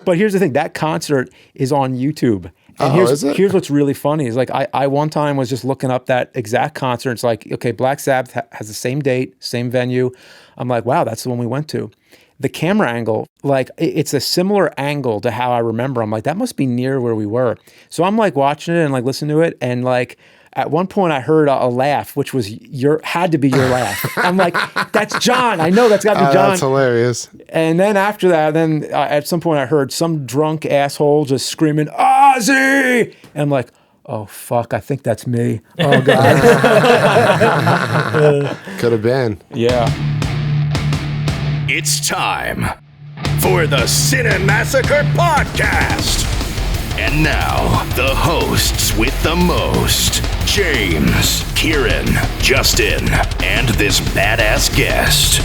But here's the thing, that concert is on YouTube. And here's what's really funny is like I one time was just looking up that exact concert. It's like, okay, Black Sabbath has the same date, same venue. I'm like, wow, that's the one we went to. The camera angle, like it's a similar angle to how I remember. I'm like, that must be near where we were. So I'm like watching it and like listening to it, and like at one point I heard a laugh, which was had to be your laugh. I'm like, that's John. I know that's got to be John. That's hilarious. And then after that, at some point I heard some drunk asshole just screaming, Ozzy! And I'm like, oh, fuck, I think that's me. Oh, God. Could have been. Yeah. It's time for the Cinemassacre Podcast. And now, the hosts with the most, James, Kieran, Justin, and this badass guest.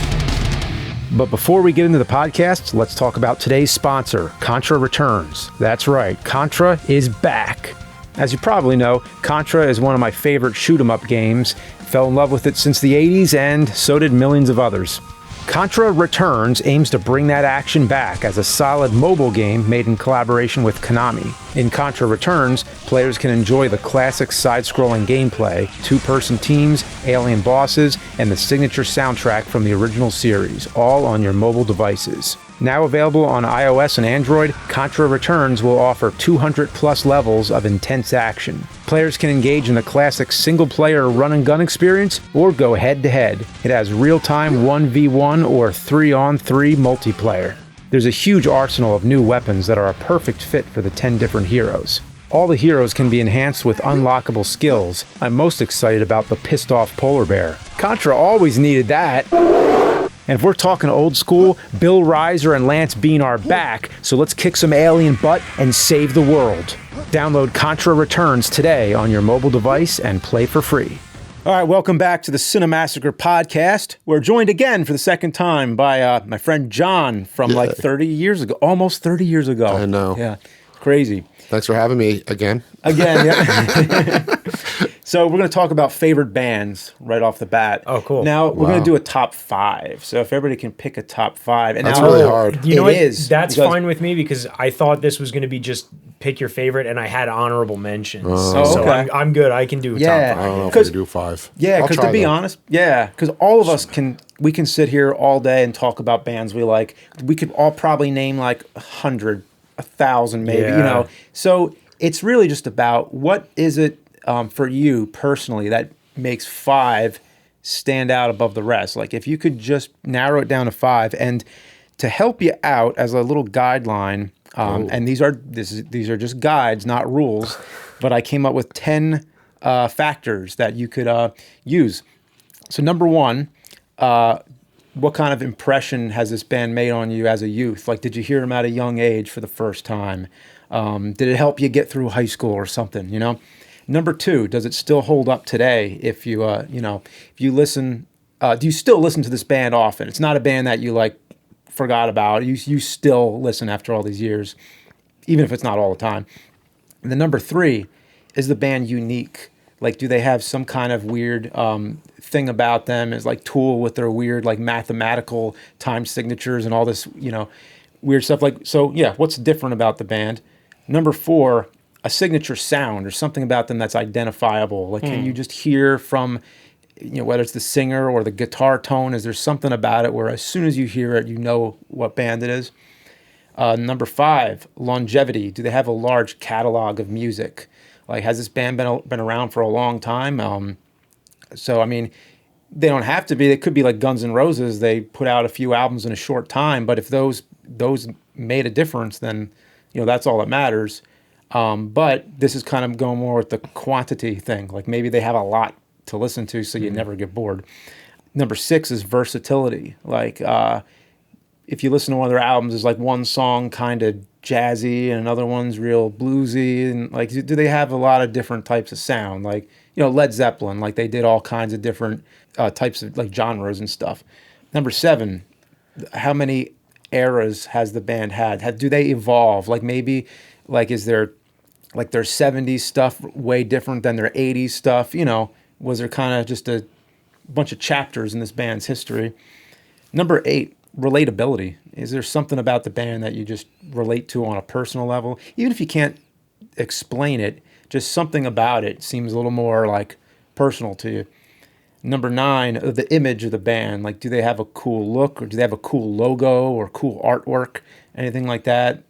But before we get into the podcast, let's talk about today's sponsor, Contra Returns. That's right, Contra is back. As you probably know, Contra is one of my favorite shoot-'em-up games. Fell in love with it since the 80s, and so did millions of others. Contra Returns aims to bring that action back as a solid mobile game made in collaboration with Konami. In Contra Returns, players can enjoy the classic side-scrolling gameplay, two-person teams, alien bosses, and the signature soundtrack from the original series, all on your mobile devices. Now available on iOS and Android, Contra Returns will offer 200-plus levels of intense action. Players can engage in the classic single-player run-and-gun experience or go head-to-head. It has real-time 1v1 or 3-on-3 multiplayer. There's a huge arsenal of new weapons that are a perfect fit for the 10 different heroes. All the heroes can be enhanced with unlockable skills. I'm most excited about the pissed-off polar bear. Contra always needed that. And if we're talking old school, Bill Reiser and Lance Bean are back, so let's kick some alien butt and save the world. Download Contra Returns today on your mobile device and play for free. All right, welcome back to the Cinemassacre Podcast. We're joined again for the second time by my friend John from like 30 years ago, almost 30 years ago. I know. Yeah, crazy. Thanks for having me again. Yeah. So we're going to talk about favorite bands right off the bat. Oh, cool. Now, we're going to do a top 5. So if everybody can pick a top 5. And That's now, really hard. You know it what? is. That's fine with me because I thought this was going to be just pick your favorite, and I had honorable mentions. So okay. I'm good. I can do a top 5. I don't know if we can do 5. Yeah, because to be honest, because all of us can sit here all day and talk about bands we like. We could all probably name like 100, 1,000 maybe, you know. So it's really just about what is it for you personally that makes 5 stand out above the rest. Like if you could just narrow it down to 5, and to help you out as a little guideline, and these are just guides, not rules, but I came up with 10 factors that you could use. So number 1, what kind of impression has this band made on you as a youth? Like, did you hear them at a young age for the first time? Did it help you get through high school or something, you know? Number 2, does it still hold up today? If you, if you listen, do you still listen to this band often? It's not a band that you like forgot about. You still listen after all these years, even if it's not all the time. And then number 3, is the band unique? Like, do they have some kind of weird thing about them? Is like Tool with their weird like mathematical time signatures and all this, weird stuff. Like, so yeah, what's different about the band? Number 4, a signature sound or something about them that's identifiable. Like, can you just hear from, whether it's the singer or the guitar tone, is there something about it where as soon as you hear it, you know what band it is? Number 5, longevity. Do they have a large catalog of music? Like, has this band been around for a long time? So, I mean, they don't have to be. They could be like Guns N' Roses. They put out a few albums in a short time, but if those made a difference, then, that's all that matters. But this is kind of going more with the quantity thing. Like maybe they have a lot to listen to, so you never get bored. Number 6 is versatility. Like if you listen to one of their albums, there's like one song kind of jazzy and another one's real bluesy. And like, do they have a lot of different types of sound? Like, Led Zeppelin, like they did all kinds of different types of like genres and stuff. Number 7, how many eras has the band had? Do they evolve? Like maybe, like is there like their 70s stuff way different than their 80s stuff? Was there kind of just a bunch of chapters in this band's history? Number 8, relatability. Is there something about the band that you just relate to on a personal level? Even if you can't explain it, just something about it seems a little more like personal to you. Number 9, the image of the band. Like, do they have a cool look, or do they have a cool logo or cool artwork, anything like that?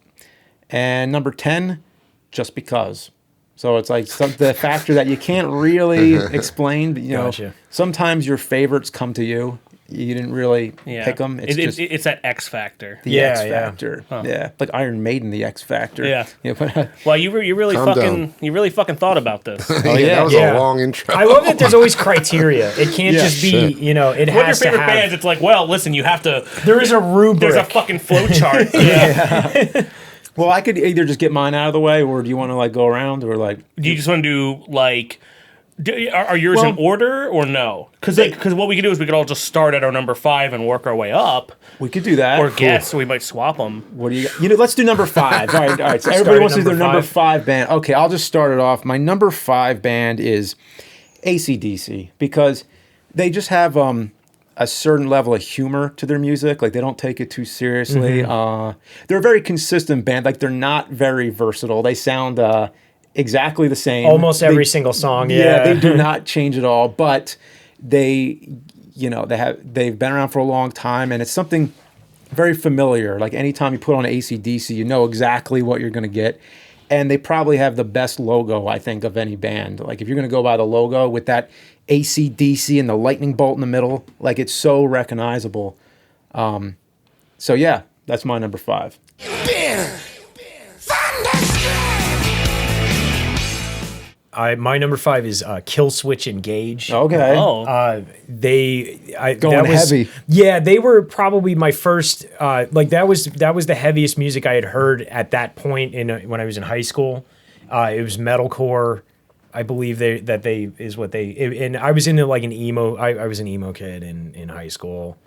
And number 10, just because. So it's like the factor that you can't really explain. But, Gotcha. Sometimes your favorites come to you. You didn't really pick them. It's that X factor. The X factor. Huh. Yeah, like Iron Maiden, the X factor. Yeah. But, well, you really fucking thought about this. Oh yeah, that was a long intro. I love that the's always criteria. It can't just be, it What are your has to favorite have. bands? It's like, well, listen, you have to. There is a rubric. There's a fucking flow chart. Yeah. Well, I could either just get mine out of the way, or do you want to like go around, or like? Do you just want to do like? Are yours in order or no? Because what we could do is we could all just start at our number 5 and work our way up. We could do that. Or guess, so we might swap them. What do you? Let's do number 5. All right. So everybody wants to do their number 5 band. Okay, I'll just start it off. My number 5 band is AC/DC, because they just have a certain level of humor to their music. Like, they don't take it too seriously. They're a very consistent band. Like, they're not very versatile. They sound exactly the same. Almost every single song. Yeah, they do not change at all. But they've been around for a long time, and it's something very familiar. Like, anytime you put on AC/DC, you know exactly what you're going to get. And they probably have the best logo, I think, of any band. Like, if you're going to go by the logo with that AC/DC and the lightning bolt in the middle, like, it's so recognizable. So yeah, that's my number 5. My number 5 is Kill Switch Engage. Okay. Oh. Going heavy. Yeah, they were probably my first. That was the heaviest music I had heard at that point when I was in high school. It was metalcore. I believe and I was into like an emo. I was an emo kid in high school.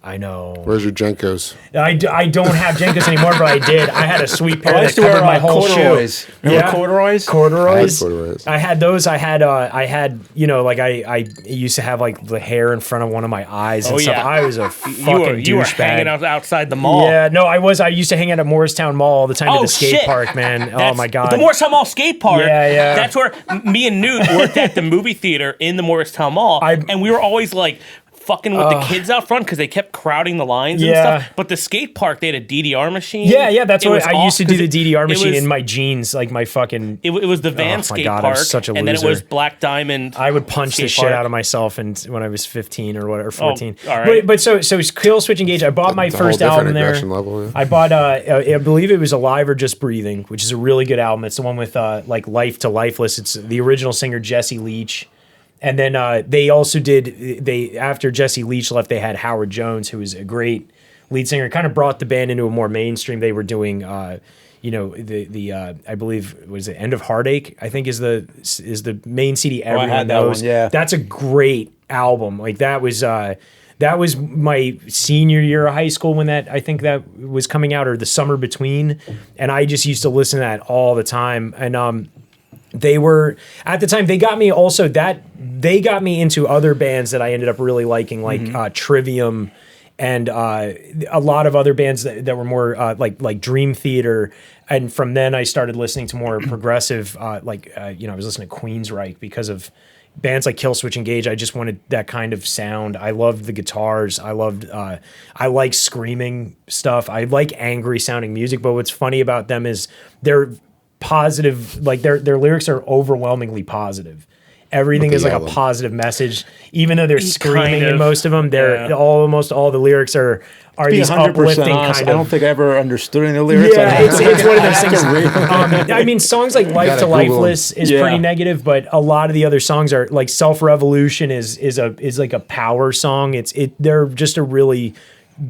I know. Where's your Jenkos? I don't have Jenkos anymore, but I did. I had a sweet pair that covered my whole corduroys. shoe. Remember corduroys? Corduroys. I had those. I had I used to have like the hair in front of one of my eyes and stuff. Yeah. I was a fucking you were douchebag. hanging out outside the mall. Yeah, no, I was. I used to hang out at Morristown Mall all the time at the skate park, man. Oh my god. The Morristown Mall skate park. Yeah. That's where me and Newt worked at the movie theater in the Morristown Mall, and we were always like fucking with the kids out front because they kept crowding the lines and stuff. But the skate park, they had a DDR machine. Yeah, that's what I used to do, the DDR machine in my jeans, like my fucking. It was the Van skate park, I was such a loser. And then it was Black Diamond. I would punch the shit out of myself when I was 15 or whatever, 14. Oh, all right. But so Kill Switch Engage. I bought my first album there. Level, yeah. I bought I believe it was Alive or Just Breathing, which is a really good album. It's the one with like Life to Lifeless. It's the original singer Jesse Leach. And then they also after Jesse Leach left, they had Howard Jones, who was a great lead singer, kind of brought the band into a more mainstream. They were doing, I believe, was it End of Heartache, I think is the main CD everyone knows. Yeah. That's a great album. Like that was my senior year of high school when I think that was coming out, or the summer between. And I just used to listen to that all the time. And, they were at the time. They got me into other bands that I ended up really liking, like Trivium, and a lot of other bands that were more like Dream Theater. And from then I started listening to more progressive, I was listening to Queensryche because of bands like Kill Switch Engage. I just wanted that kind of sound. I loved the guitars. I like screaming stuff. I like angry sounding music. But what's funny about them is they're positive, like their lyrics are overwhelmingly positive. Everything is like a positive message, even though they're screaming in most of them. Almost all the lyrics are these uplifting honest, kind of. I don't think I ever understood any of the lyrics. Yeah, it's one of those things. I mean, songs like Life to Lifeless is pretty negative, but a lot of the other songs are like Self Revolution is like a power song. They're just a really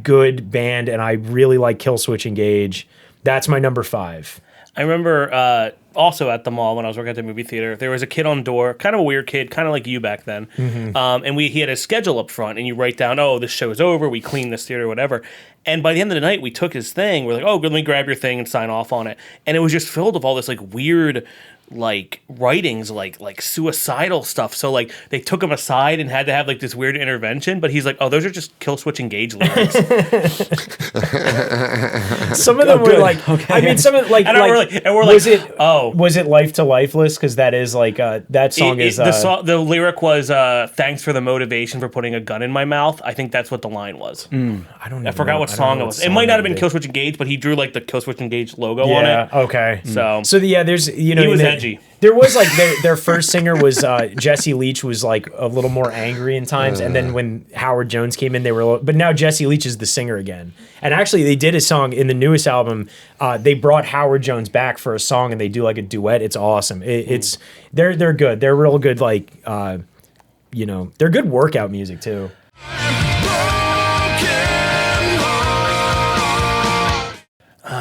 good band, and I really like Kill Switch Engage. That's my number 5. I remember also at the mall when I was working at the movie theater, there was a kid on door, kind of a weird kid, kind of like you back then. Mm-hmm. And he had a schedule up front, and you write down, oh, this show's over, we clean this theater, whatever. And by the end of the night, we took his thing. We're like, oh, let me grab your thing and sign off on it. And it was just filled with all this like weird like writings, like suicidal stuff. So like they took him aside and had to have like this weird intervention, but he's like, oh, those are just Kill Switch Engage lyrics. Some of them were like, I mean, some of like, and we're like, was it Life to Lifeless? Because that is like that song is the lyric was thanks for the motivation for putting a gun in my mouth. I think that's what the line was. I forgot what song it was. It might not have been Kill Switch Engage, but he drew like the Kill Switch Engage logo on it. Okay. So yeah, there's he was edgy. There was like their first singer was Jesse Leach was like a little more angry in times, and then when Howard Jones came in, they were. But now Jesse Leach is the singer again, and actually they did a song in the newest album. They brought Howard Jones back for a song, and they do like a duet. It's awesome. It's they're good. They're real good. Like they're good workout music too.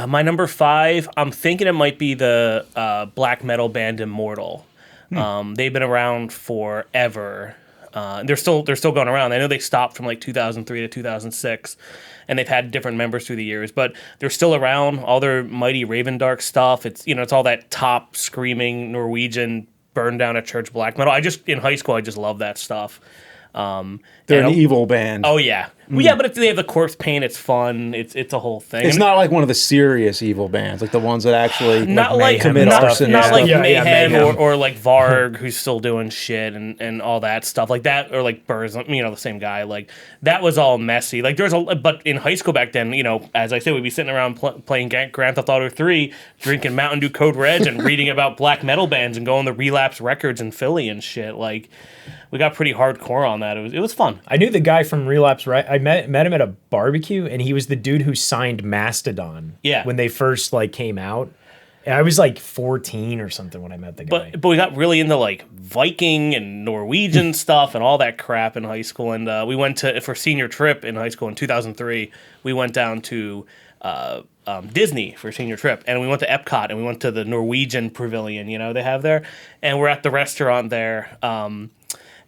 My number 5, I'm thinking it might be the black metal band Immortal. They've been around forever. They're still going around. I know they stopped from like 2003 to 2006, and they've had different members through the years, but they're still around. All their Mighty Raven Dark stuff. It's it's all that top screaming Norwegian burn down a church black metal. In high school I just love that stuff. They're an evil band. Oh yeah. Well, yeah, but if they have the corpse paint, it's fun. It's a whole thing. It's not like one of the serious evil bands, like the ones that actually commit not arson. Not like Mayhem. or like Varg, who's still doing shit and all that stuff like that, or like Burrs, the same guy. Like that was all messy. Like but in high school back then, as I said, we'd be sitting around playing Grand Theft Auto 3, drinking Mountain Dew Code Red, and reading about black metal bands and going to Relapse Records in Philly and shit. Like we got pretty hardcore on that. It was fun. I knew the guy from Relapse. Right, I met him at a barbecue, and he was the dude who signed Mastodon. Yeah. When they first came out, and I was like 14 or something when I met the guy. But we got really into like Viking and Norwegian stuff and all that crap in high school. And we went for senior trip in high school in 2003. We went down to Disney for a senior trip, and we went to Epcot, and we went to the Norwegian Pavilion. They have there, and we're at the restaurant there.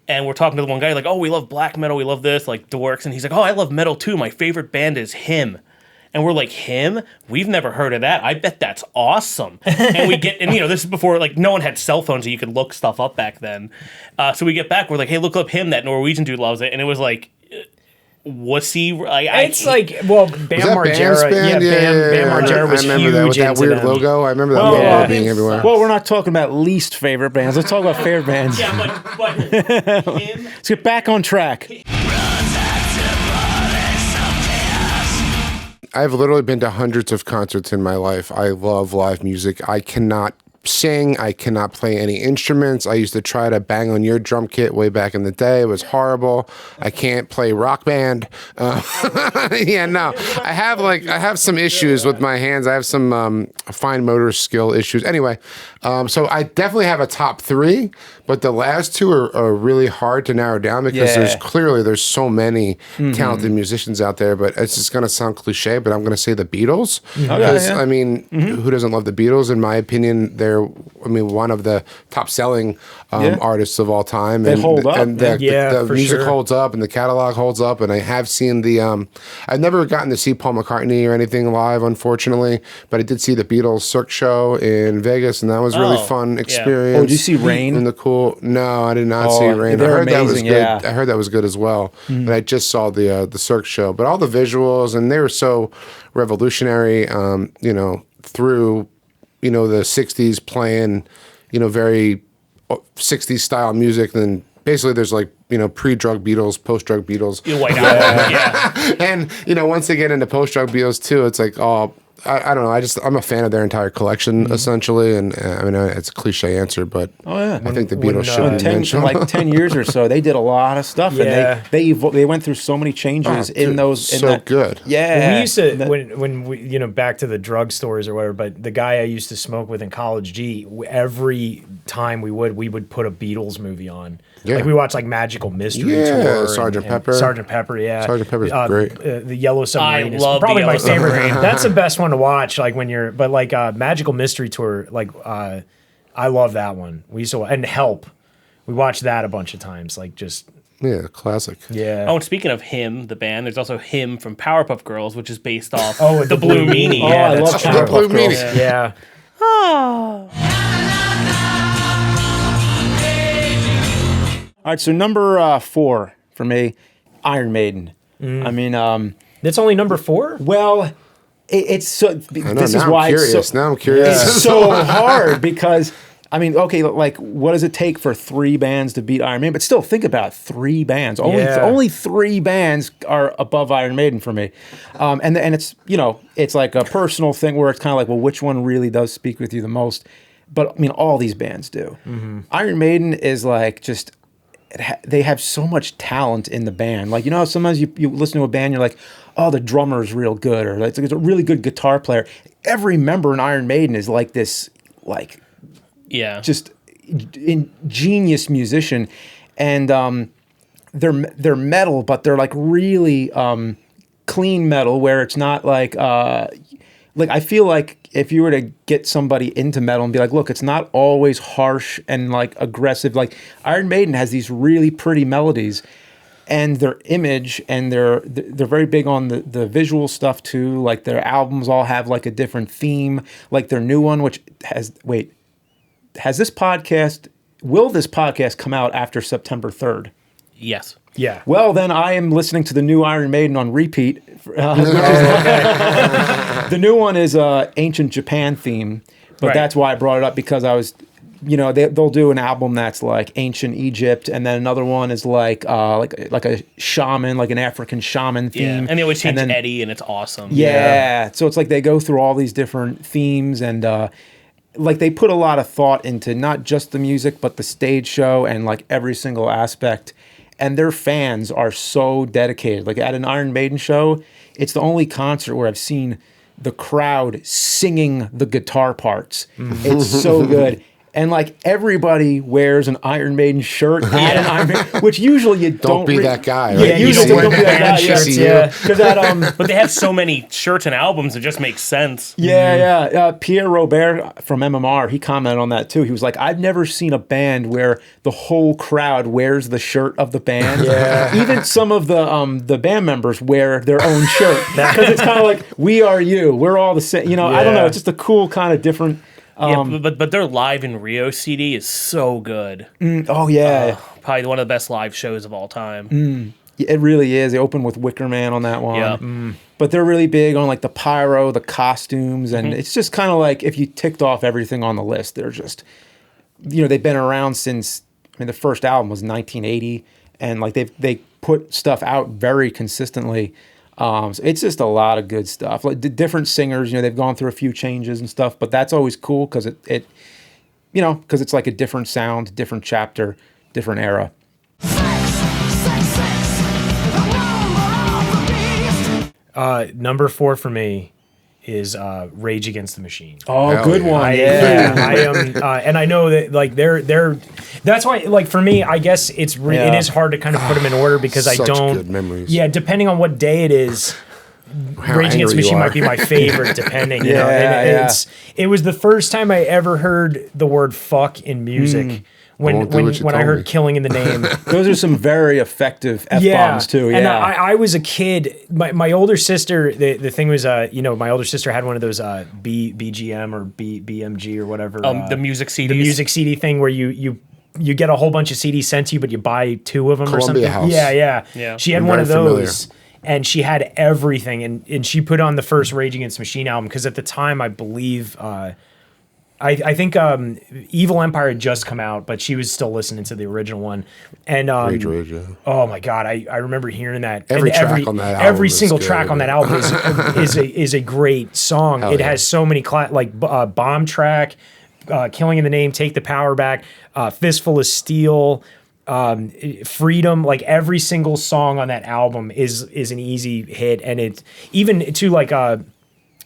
And we're talking to the one guy, like, oh, we love black metal, we love this, like, dorks. And he's like, oh, I love metal too. My favorite band is Him. And we're like, Him? We've never heard of that. I bet that's awesome. And we get, this is before, like, no one had cell phones, so you could look stuff up back then. So we get back, we're like, hey, look up Him. That Norwegian dude loves it. And it was like, wussy. It's like, Bam Margera. Bam Margera was I remember huge that with that weird them. logo. I remember that logo being everywhere. Well, we're not talking about least favorite bands. Let's talk about favorite bands. Yeah, but Him. Let's get back on track. I've literally been to hundreds of concerts in my life. I love live music. I cannot sing. I cannot play any instruments. I used to try to bang on your drum kit way back in the day. It was horrible. I can't play Rock Band. I have some issues with my hands. I have some fine motor skill issues. Anyway, so I definitely have a top 3, but the last 2 are really hard to narrow down because there's so many talented musicians out there. But it's just going to sound cliche, but I'm going to say the Beatles. Because who doesn't love the Beatles? In my opinion, they're one of the top selling artists of all time. They hold up. And the music holds up, and the catalog holds up. And I have seen I've never gotten to see Paul McCartney or anything live, unfortunately, but I did see the Beatles Cirque show in Vegas, and that was a really fun experience. Oh, did you see Rain? No, I did not see Rain. I heard that was good. Yeah. I heard that was good as well. But I just saw the Cirque show. But all the visuals, and they were so revolutionary, through the 60s playing, very 60s style music. Then basically there's like, pre-drug Beatles, post-drug Beatles. White Album, yeah. And, once they get into post-drug Beatles too, it's like, I don't know. I'm a fan of their entire collection, essentially. And it's a cliche answer, but I think the Beatles should be mentioned. Like 10 years or so, they did a lot of stuff, and they went through so many changes in those. Good. Yeah, well, we used to when we back to the drug stores or whatever. But the guy I used to smoke with in college, every time we would put a Beatles movie on. Yeah. Like we watched like Magical Mystery Tour, Sgt. Pepper. Sgt. Pepper, yeah. Sgt. Pepper's great. The Yellow Submarine is love probably my favorite. Submarine. That's the best one to watch. Like when you're, but like Magical Mystery Tour, like I love that one. We used to and Help. We watched that a bunch of times. Like just classic. Yeah. Oh, and speaking of Him, the band, there's also Him from Powerpuff Girls, which is based off the Blue Meanie. Oh, yeah, I love Blue Meanie. Yeah. Oh. All right, so number 4 for me, Iron Maiden. I mean, That's only number 4? well, it's so. This is now why I'm curious. Now I'm curious. it's so hard because. I mean, okay, like, what does it take for 3 bands to beat Iron Maiden? But still, think about it, 3 bands. Only 3 bands are above Iron Maiden for me. And it's, it's like a personal thing where it's kind of like, well, which one really does speak with you the most? But, I mean, all these bands do. Mm-hmm. Iron Maiden is like just, they have so much talent in the band. Like, sometimes you listen to a band, you're like, oh, the drummer is real good, or it's a really good guitar player. Every member in Iron Maiden is like this, like... Yeah. Just ingenious musician, and they're metal, but they're like really clean metal, where it's not like I feel like if you were to get somebody into metal and be like, look, it's not always harsh and like aggressive. Like Iron Maiden has these really pretty melodies, and their image, and they're very big on the visual stuff too. Like their albums all have like a different theme. Like their new one, which will this podcast come out after September 3rd? Yes. Yeah. Well, then I am listening to the new Iron Maiden on repeat. The new one is Ancient Japan theme, but Right. that's why I brought it up, because I was, they'll do an album that's like Ancient Egypt, and then another one is like a shaman, like an African shaman theme. And they always change then, Eddie, and it's awesome. Yeah. So it's like they go through all these different themes, and like they put a lot of thought into not just the music, but the stage show and like every single aspect. And their fans are so dedicated. Like at an Iron Maiden show, it's the only concert where I've seen the crowd singing the guitar parts. It's so good. And like everybody wears an Iron Maiden shirt at an Iron Maiden, which usually you don't be that guy. Yeah, Right? usually don't be that guy. shirts, Yeah, because But they have so many shirts and albums, it just makes sense. Pierre Robert from MMR, he commented on that too. He was like, I've never seen a band where the whole crowd wears the shirt of the band. Even some of the band members wear their own shirt, because it's kind of like, we are you. We're all the same. I don't know. It's just a cool kind of different. But their Live in Rio CD is so good. Probably one of the best live shows of all time. It really is. They open with Wicker Man on that one. Yeah. But they're really big on like the pyro, the costumes, and it's just kind of like if you ticked off everything on the list, they're just, they've been around since, the first album was 1980, and like they put stuff out very consistently. So it's just a lot of good stuff. Like the different singers, they've gone through a few changes and stuff, but that's always cool because because it's like a different sound, different chapter, different era. Number 4 for me is Rage Against the Machine. Oh, Hell good yeah. one. I am, and I know that like they're. That's why, like for me, I guess it is hard to kind of put them in order because I Such don't. good memories. Yeah, depending on what day it is, How Rage Against the angry Machine you are. might be my favorite, depending. You know, Yeah, and yeah. it was the first time I ever heard the word "fuck" in music. When won't do what you I told heard me. "killing" in the name. Those are some very effective F-bombs too. And Yeah. I was a kid. My older sister, the thing was, my older sister had one of those BGM or BMG or whatever. The music CDs. The music CD thing where you get a whole bunch of CDs sent to you, but you buy 2 of them or something. Columbia House. Yeah. She had I'm one of very those. And she had everything. And she put on the first Rage Against the Machine album because at the time, I believe... I think Evil Empire had just come out, but she was still listening to the original one. And Rage, yeah. oh my god, I remember hearing that. Every And track on that album every is single good. track on that album is a great song. Hell It yeah. has so many Bomb Track, Killing in the Name, Take the Power Back, Fistful of Steel, Freedom. Like every single song on that album is an easy hit, and it's even to like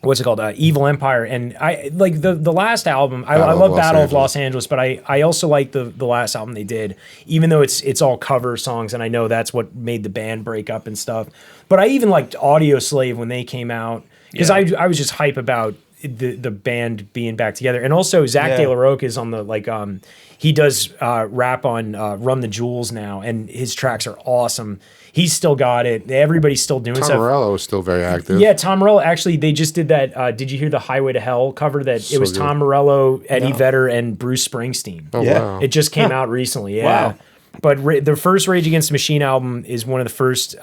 what's it called? Evil Empire. And I like the last album. I love Battle of Los Angeles, but I also like the last album they did, even though it's all cover songs, and I know that's what made the band break up and stuff. But I even liked Audio Slave when they came out because I was just hype about the band being back together. And also Zach De La Rocha is on the he does rap on Run the Jewels now, and his tracks are awesome. He's still got it. Everybody's still doing Tom stuff. Morello is still very active. Yeah, Tom Morello. Actually, they just did that. Did you hear the Highway to Hell cover? That it was good. Tom Morello, Eddie Vedder, and Bruce Springsteen. Oh, Yeah. wow. It just came out recently. Yeah. Wow. But the first Rage Against the Machine album is one of the first.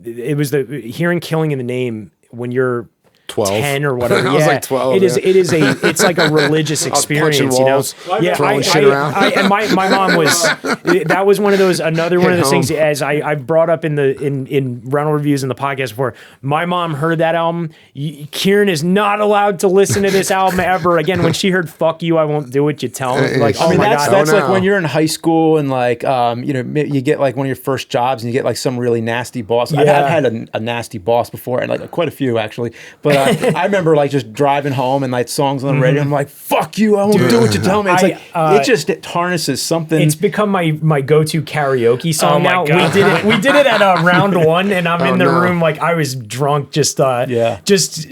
It was hearing "Killing in the Name" when you're 12. 10 or whatever. I was like 12. It's like a religious experience, you know. Yeah, throwing shit around. And my mom was, that was one of those things, as I brought up in rental reviews in the podcast before. My mom heard that album. Kieran is not allowed to listen to this album ever again. When she heard "Fuck You, I Won't Do What You Tell Me," like, oh my God. That's like when you're in high school and like, you get like one of your first jobs and you get like some really nasty boss. Yeah. I've had a nasty boss before, and like quite a few actually, but I remember like just driving home and like songs on the radio. I'm like, "Fuck you! I won't do what you tell me." It's it harnesses something. It's become my go-to karaoke song now. God. We did it at round one, and I'm in the room like I was drunk, just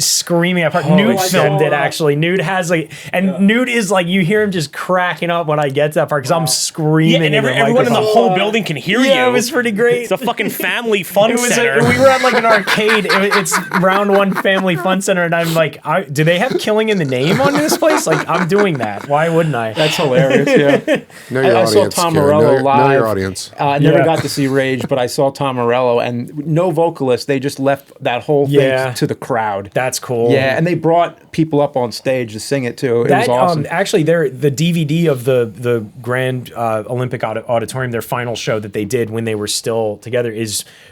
screaming. Newt filmed it actually. Newt has Newt is like, you hear him just cracking up when I get to that part because I'm screaming. Yeah, and everyone in the whole building can hear you. Yeah, it was pretty great. It's a fucking family fun center. We were at like an arcade. It's round one family fun center. And I'm like, do they have "Killing in the Name" on this place? Like, I'm doing that. Why wouldn't I? That's hilarious. Yeah. I saw Tom Morello live. Know your audience. I never got to see Rage, but I saw Tom Morello, and no vocalist. They just left that whole thing to the crowd. That's cool. Yeah, and they brought people up on stage to sing it too. It was awesome. Actually, the DVD of the Grand Olympic Auditorium, their final show that they did when they were still together,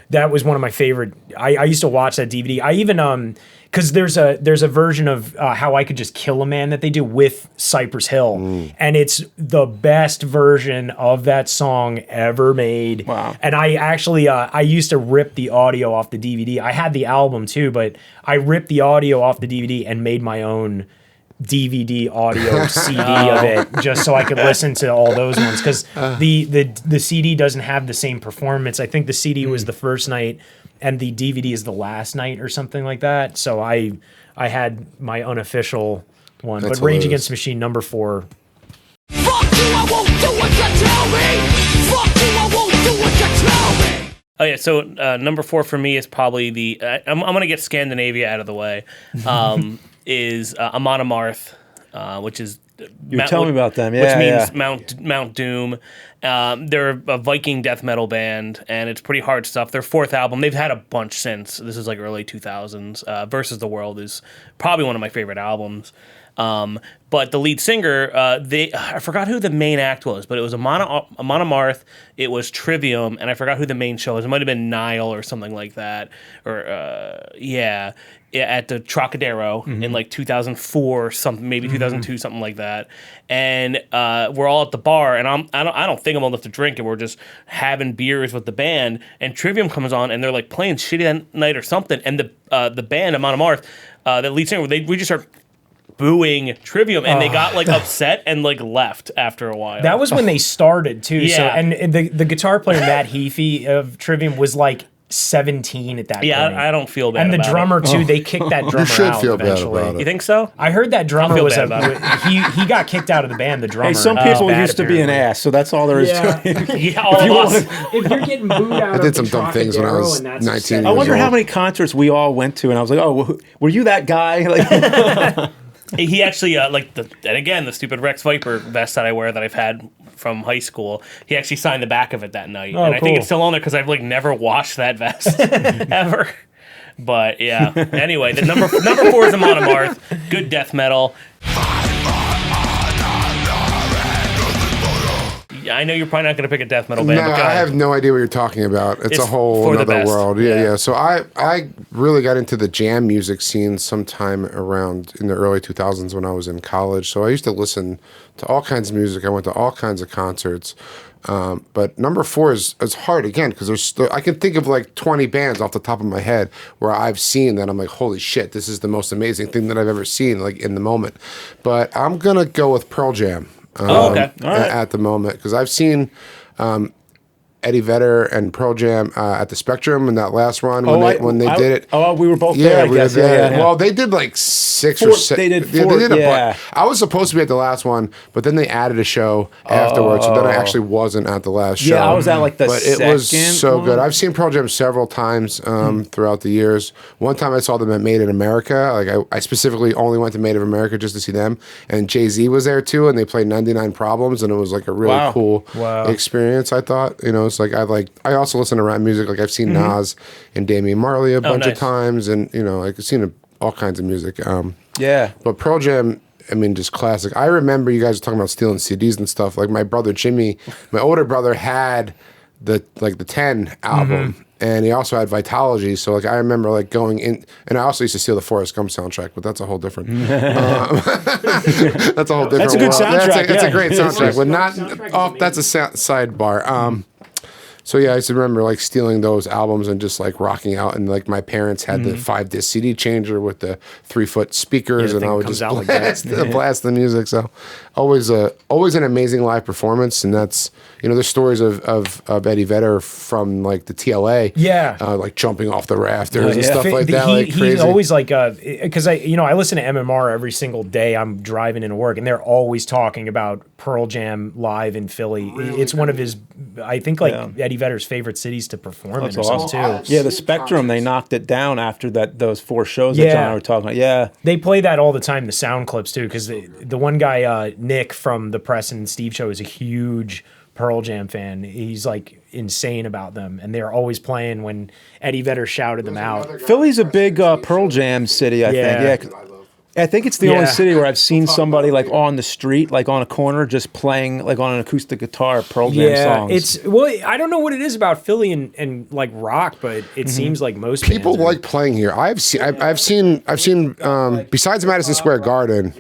that was one of my favorite. I used to watch that DVD. I even because there's a version of How I Could Just Kill a Man that they do with Cypress Hill, and it's the best version of that song ever made. Wow! And I actually I used to rip the audio off the DVD. I had the album too, but I ripped the audio off the DVD and made my own DVD audio CD of it, just so I could listen to all those ones, because the CD doesn't have the same performance. I think the CD was the first night and the DVD is the last night or something like that. So I had my unofficial one. That's but Rage hilarious. Against the Machine, number 4. Fuck you, I won't do what you tell me. Fuck you, I won't do what you tell me. Oh yeah, so number 4 for me is probably I'm gonna get Scandinavia out of the way. Is Amon Amarth, which is You tell me about them, which means Mount Doom. They're a Viking death metal band, and it's pretty hard stuff. Their 4th album, they've had a bunch since. This is like early 2000s. Versus the World is probably one of my favorite albums. But the lead singer, I forgot who the main act was, but it was Amon Amarth, it was Trivium, and I forgot who the main show was. It might have been Nile or something like that. Or, at the Trocadero in like 2004, something, maybe 2002, something like that. And we're all at the bar, and I don't think I'm old enough to drink, and we're just having beers with the band. And Trivium comes on, and they're like playing Shitty That Night or something. And the band, Amon Amarth, the lead singer, we just start booing Trivium, and they got like upset and like left after a while. That was when they started too. Yeah. So, and the guitar player Matt Heafy of Trivium was like 17 at that point. I don't feel bad. And the about drummer too, they kicked that drummer should out feel bad eventually. about it. You think so? I heard that drummer feel was bad about he got kicked out of the band. The drummer. Hey, some people bad, used to be an apparently. ass, so that's all there is to it. Yeah, all of us. If you're getting booed out, I did some dumb things when I was 19 I years wonder old. how many concerts we all went to, and I was like, "Oh, were you that guy?" Like, He actually the stupid Rex Viper vest that I wear that I've had from high school. He actually signed the back of it that night, and I think cool. it's still on there because I've like never washed that vest ever. But yeah. Anyway, the number 4 is Amon Amarth. Good death metal. I know you're probably not going to pick a death metal band. No, but go I ahead. have no idea what you're talking about. It's a whole for the other best. world. Yeah. So I really got into the jam music scene sometime around in the early 2000s when I was in college. So I used to listen to all kinds of music. I went to all kinds of concerts. But number 4 is hard again because I can think of like 20 bands off the top of my head where I've seen that I'm like, holy shit, this is the most amazing thing that I've ever seen, like in the moment. But I'm gonna go with Pearl Jam. Okay. All right. At the moment, because I've seen Eddie Vedder and Pearl Jam at the Spectrum in that last one when they did it. Oh, we were both Yeah, there, I we guess. were there. Yeah. Well, they did like 6 or Four- 7. they did They four, did a yeah. I was supposed to be at the last one, but then they added a show afterwards, so then I actually wasn't at the last show. Yeah, I was at like the But it was second so one. good. I've seen Pearl Jam several times throughout the years. One time I saw them at Made in America. Like I specifically only went to Made in America just to see them, and Jay-Z was there too, and they played 99 Problems, and it was like a really Wow. cool Wow. experience. I thought, it's like I also listen to rap music. Like I've seen Nas and Damian Marley a bunch of nice. times, and I've seen all kinds of music. Yeah. But Pearl Jam, I mean, just classic. I remember you guys were talking about stealing CDs and stuff. Like my brother Jimmy, my older brother had the 10 album, and he also had Vitology. So like I remember like going in, and I also used to steal the Forrest Gump soundtrack, but that's a whole different. That's a whole different. That's a good world. soundtrack, That's a yeah. great soundtrack, but not. Oh, that's a sidebar. So yeah, I used to remember like stealing those albums and just like rocking out, and like my parents had the 5-disc CD changer with the 3-foot speakers, Yeah, and the I thing would comes just out like that. blast the music. So always an amazing live performance, and that's there's stories of Eddie Vedder from like the TLA, like jumping off the rafters and stuff like that, like crazy. He's always like, because I listen to MMR every single day. I'm driving into work, and they're always talking about Pearl Jam live in Philly. It's one of his, I think, like Eddie Vedder's favorite cities to perform in or something too. Yeah, the Spectrum, they knocked it down after those 4 shows that John and I were talking about. Yeah. They play that all the time, the sound clips too, because the one guy, Nick from the Press and Steve show, is a huge Pearl Jam fan. He's like insane about them, and they're always playing when Eddie Vedder shouted them out. Philly's a big Pearl Jam city, I think. Yeah. I think it's the only city where I've seen somebody like on the street, like on a corner, just playing like on an acoustic guitar Pearl Jam songs. I don't know what it is about Philly and like rock, but it seems like most People bands are- like playing here. I've seen besides Madison Square Garden.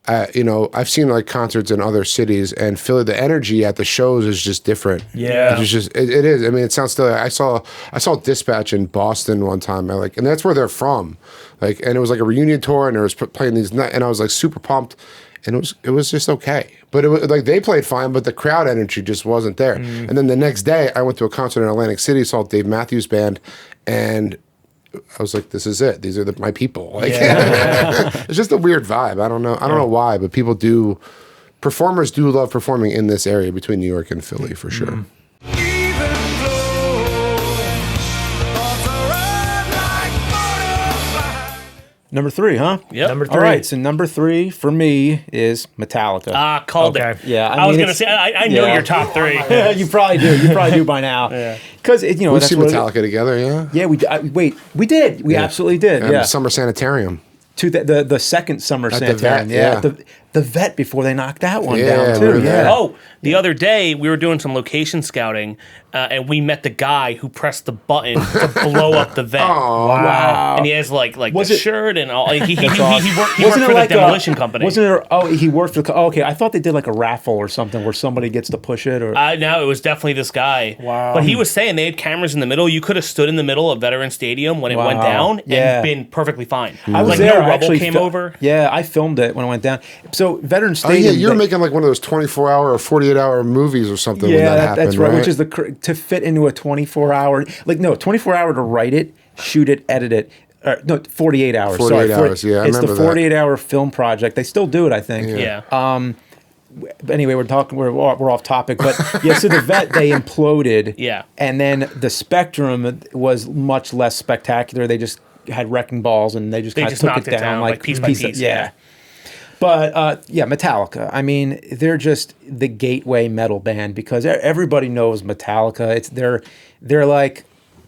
I've seen like concerts in other cities, and Philly, the energy at the shows is just different. Yeah. It's just it is. I mean, it sounds still. I saw Dispatch in Boston one time. And that's where they're from. And it was like a reunion tour, and it was playing these, and I was like super pumped, and it was just okay. But it was like they played fine, but the crowd energy just wasn't there. And then the next day, I went to a concert in Atlantic City, saw Dave Matthews Band, and I was like, this is it. These are my people. It's just a weird vibe. I don't know why, but performers do love performing in this area between New York and Philly for sure. Number 3, huh? Yep. Number 3. All right, so number 3 for me is Metallica. Called Okay. it. Yeah, I was mean, gonna say I know your top 3. You probably do. You probably do by now. Because We've that's seen what Metallica together, yeah. Yeah, we did. We absolutely did. And Yeah. Summer Sanitarium. To the second Summer At the Sanitarium. Vet, yeah. The Vet before they knocked that one Yeah, down we were too. there. Yeah. Oh, the other day we were doing some location scouting, and we met the guy who pressed the button to blow up the vet. Wow. And he has like Was the it- shirt and all. He worked Wasn't for it the like demolition company. Wasn't it? Oh, he worked for the. Oh, okay, I thought they did like a raffle or something where somebody gets to push it. Or No, it was definitely this guy. Wow. But he was saying they had cameras in the middle. You could have stood in the middle of Veterans Stadium when it went Wow. down and Yeah. been perfectly fine. I was like there. no I rubble actually came fil- over. Yeah, I filmed it when it went down. So Veterans Oh Stadium. yeah, you were they- making like one of those 24-hour or 48-hour movies or something when that happened, that's right. Which is to fit into a 24-hour, 24-hour to write it, shoot it, edit it. 48 hours. 48 hours, yeah, I it's the remember that. 48-hour film project. They still do it, I think. Yeah. Anyway, we're off topic, but yeah. So the Vet, they imploded. Yeah. And then the Spectrum was much less spectacular. They just had wrecking balls and they just kind of took knocked it down like piece by piece. Yeah. But Metallica. I mean, they're just the gateway metal band because everybody knows Metallica. They're like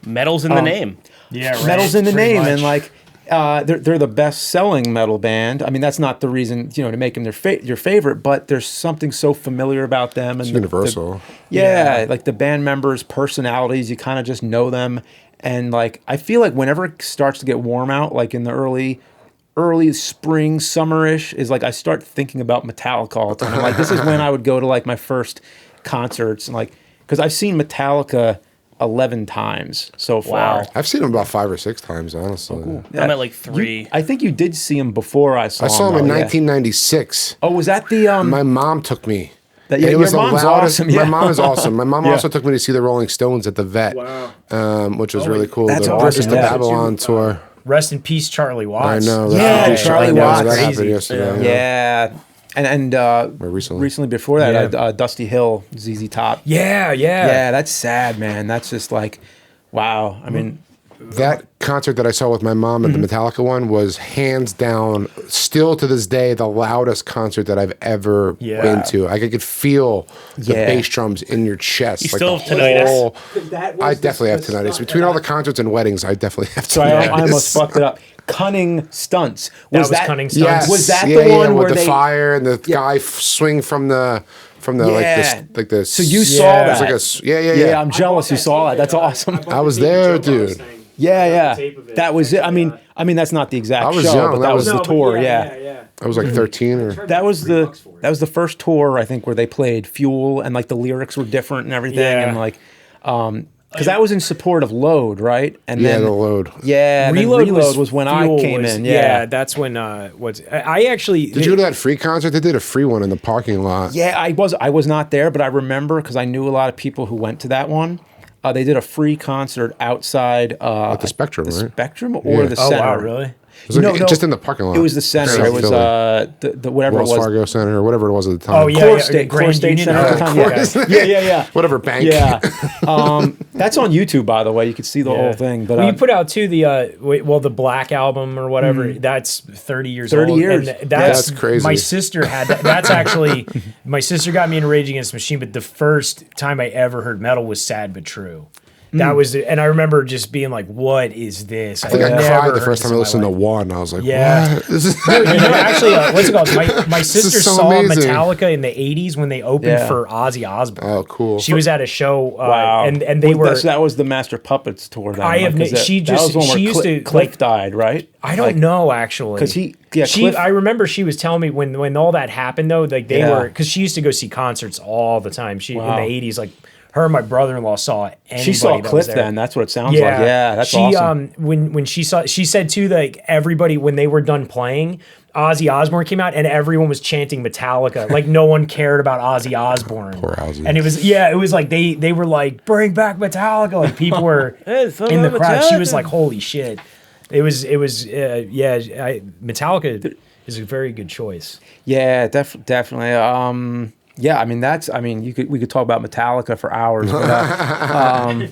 Metal's in the name. Yeah, right. metal's in the Pretty name, much. and like they're the best selling metal band. I mean, that's not the reason to make them your favorite, but there's something so familiar about them and universal. Like the band members' personalities, you kind of just know them, and like I feel like whenever it starts to get warm out, like in the early spring, summerish, is like I start thinking about Metallica all the time. Like this is when I would go to like my first concerts, and like because I've seen Metallica 11 times so far. Wow. I've seen them about 5 or 6 times, honestly. I'm at like 3. I think you did see him before I saw him. I saw them in though, yeah. 1996. Oh, was that the My mom took me. That, And it your was the mom's loudest. awesome. Yeah. My mom is awesome. My mom Yeah. also took me to see the Rolling Stones at the Vet, which was really cool. that's the awesome, British to yeah. Babylon tour. Rest in peace, Charlie Watts. I know. Yeah, that's Charlie I know, Watts. That happened Crazy. yesterday. Yeah. And recently before that, Yeah. Dusty Hill, ZZ Top. Yeah. Yeah, that's sad, man. That's just like, wow. I mean, That concert that I saw with my mom at the Metallica one was hands down, still to this day, the loudest concert that I've ever been to. Like I could feel the bass drums in your chest. You like still the have tinnitus? whole- I definitely have tinnitus. Between all the concerts and weddings, I definitely have tinnitus. so I almost fucked it up. Cunning Stunts. Was Cunning Stunts? Yes. Was that yeah, the one with where the they fire and the guy swing from the like this? So you saw Yeah. that? It's like a yeah. I'm jealous you saw that. That's awesome. I was there, dude. Yeah. That was it. I mean, that's not the exact I was show, young. but that was the tour. Yeah. I was like 13 or. That was the first tour I think where they played Fuel and like the lyrics were different and everything Yeah. and like because that was in support of Load, right? And Yeah, then the Load. Yeah, and then Reload was when I Fuel came was- in. Yeah. that's when I actually Did you go to that free concert? They did a free one in the parking lot. Yeah, I was not there, but I remember because I knew a lot of people who went to that one. They did a free concert outside At the Spectrum, the right? Spectrum or the Oh Center. wow, really? It was just in the parking lot. It was the Center. South It was Philly. the whatever Wells it was. Fargo Center or whatever it was at the time. Oh, yeah. Core State Grand Union. Center at the time. Yeah. Whatever bank. Yeah. That's on YouTube, by the way. You could see the whole thing. But Well, you put out too the Black album or whatever. That's 30 years 30 old. years. And That's crazy. My sister had that. That's actually my sister got me into Rage Against the Machine, but the first time I ever heard metal was Sad But True. That was, and I remember just being like, "What is this?" I think I cried the first time I listened to One. I was like, Yeah. what? This is Actually, what's it called? My sister so saw amazing. Metallica in the '80s when they opened Yeah. for Ozzy Osbourne. Oh, cool. She was at a show, wow. and they were. that was the Master Puppets tour. Then, I have like, 'cause she that was just one where she used to Cliff like died, right? I don't know actually 'Cause Cliff- I remember she was telling me when all that happened though, like they Yeah. were because she used to go see concerts all the time. She Wow. in the '80s, like her and my brother-in-law saw anybody. She saw that Cliff was there. then. That's what it sounds like. Yeah, that's she, awesome. When she said too, like everybody when they were done playing, Ozzy Osbourne came out and everyone was chanting Metallica. Like no one cared about Ozzy Osbourne. Poor Ozzy. And it was like they were like bring back Metallica. Like people were in the crowd. She was like, holy shit. It was Metallica is a very good choice. Yeah, definitely. Yeah, I mean, we could talk about Metallica for hours,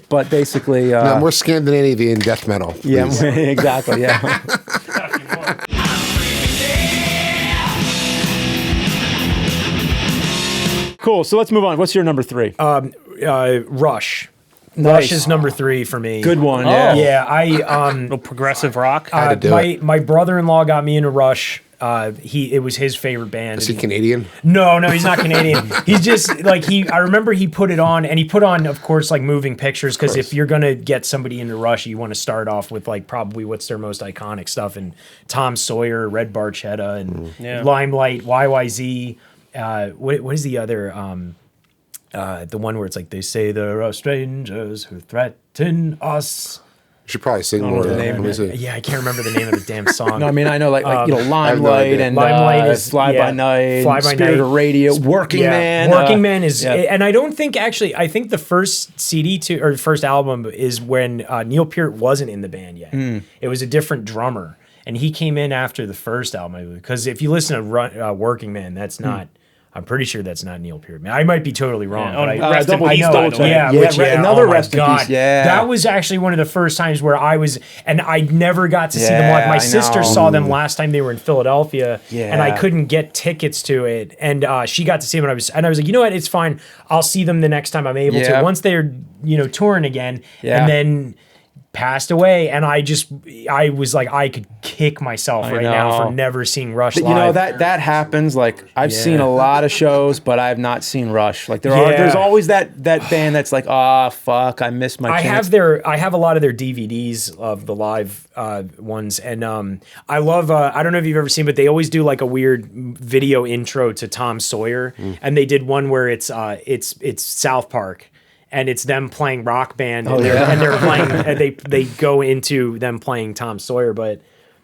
but basically, No, more Scandinavian death metal. yeah, please. exactly, yeah. Cool. So let's move on. What's your number 3? Rush. Nice. Rush is number 3 for me. Good one. Yeah. Yeah, I No progressive rock. to do my brother-in-law got me into Rush. It was his favorite band. Is he Canadian? No, he's not Canadian. He's just like I remember he put it on, and he put on, of course, like Moving Pictures, because if you're gonna get somebody into Rush, you want to start off with like probably what's their most iconic stuff, and Tom Sawyer, Red Barchetta, and Limelight, YYZ. What is the other? The one where it's like they say there are strangers who threaten us. You should probably sing more. the name Let me of see. Yeah, I can't remember the name of the damn song. No, I mean I know like Limelight idea. and Limelight is- Fly yeah, by Night, Fly by Spirit Night. of Radio, Working Man. Working Man is, yeah. and I don't think actually. I think the first or first album is when Neil Peart wasn't in the band yet. It was a different drummer, and he came in after the first album. Because if you listen to Working Man, that's not. I'm pretty sure that's not Neil Peart. I might be totally wrong. Yeah, but rest in double- peace, I know, by the way. yeah, Yeah, which, another oh my rest in God. peace, yeah. That was actually one of the first times where I was, and I never got to see them live. Yeah, My I sister know. saw them last time they were in Philadelphia, and I Yeah. couldn't get tickets to it. And she got to see them, and I was like, you know what, it's fine. I'll see them the next time I'm able Yeah. to. Once they're touring again, Yeah. and then passed away, and I was like, I could kick myself right now know. for never seeing Rush But, live. you know that happens. Like I've seen a lot of shows, but I have not seen Rush. Like there's always that band that's like, fuck, I missed my chance. I have a lot of their DVDs of the live ones, and I love. I don't know if you've ever seen, but they always do like a weird video intro to Tom Sawyer, and they did one where it's South Park. And it's them playing Rock Band, and they're playing. And they go into them playing Tom Sawyer, but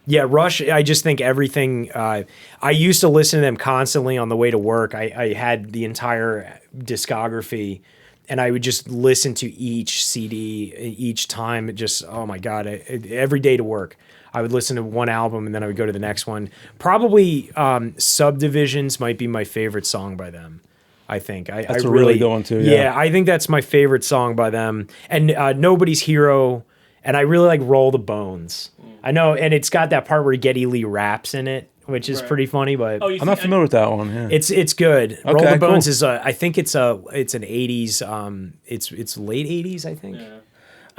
Yeah, Rush, I just think everything, I used to listen to them constantly on the way to work. I had the entire discography, and I would just listen to each CD each time. It just, oh my God, every day to work. I would listen to one album, and then I would go to the next one. Probably Subdivisions might be my favorite song by them, I think. That's a really good one, too. Yeah, I think that's my favorite song by them. And Nobody's Hero, and I really like Roll the Bones. I know, and it's got that part where Geddy Lee raps in it, which is pretty funny. But I'm not familiar with that one. Yeah. it's good. Okay, Roll the Bones cool. is I think it's an 80s. It's late 80s, I think. Yeah.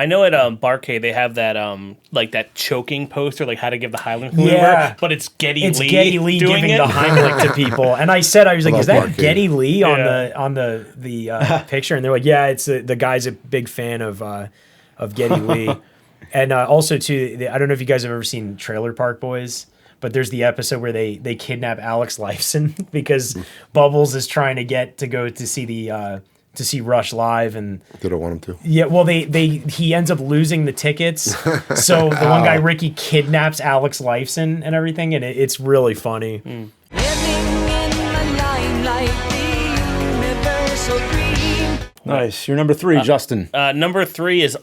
I know at Barcade they have that like that choking poster, like how to give the Heimlich maneuver, Yeah. but it's Geddy Lee. Geddy Lee doing giving it. the Heimlich to people, and I said, I was like, Love "Is that Barcade. Geddy Lee on Yeah. the picture?" And they're like, "Yeah, it's the guy's a big fan of Geddy Lee." And also too, I don't know if you guys have ever seen Trailer Park Boys, but there's the episode where they kidnap Alex Lifeson because Bubbles is trying to get to go to see Rush live, and They don't want him to. yeah, well he ends up losing the tickets, so the one guy Ricky kidnaps Alex Lifeson and everything, and it's really funny. Living in the limelight, the universal dream. Nice. You're number 3, Justin. Number 3 is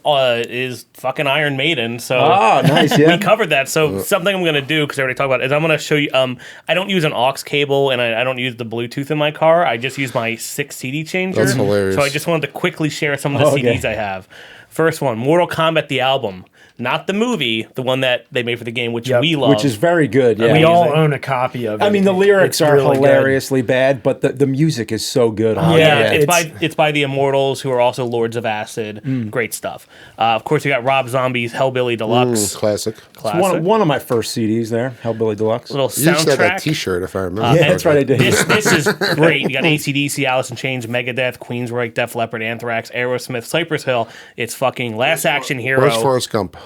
fucking Iron Maiden. So Nice. Yeah. we covered that. So something I'm gonna do, because I already talked about it, is I'm gonna show you. I don't use an aux cable, and I don't use the Bluetooth in my car. I just use my 6 CD changer. That's hilarious. So I just wanted to quickly share some of the Okay. CDs I have. First one, Mortal Kombat the album, not the movie, the one that they made for the game, which Yep. we love. Which is very good. Yeah. We all own a copy of it. I mean, the lyrics It's are really good. hilariously bad, but the music is so good. On Yeah, it. it's by the Immortals, who are also Lords of Acid. Great stuff. Of course, you got Rob Zombie's Hellbilly Deluxe. Classic. Classic. One of my first CDs there, Hellbilly Deluxe. Little You used to have that soundtrack. T-shirt, if I remember. Yeah, that's right, I did. This is great. You got AC/DC, Alice in Chains, Megadeth, Queensryche, Def Leppard, Anthrax, Aerosmith, Cypress Hill. It's fucking Last Action Hero. Where's Forrest Gump?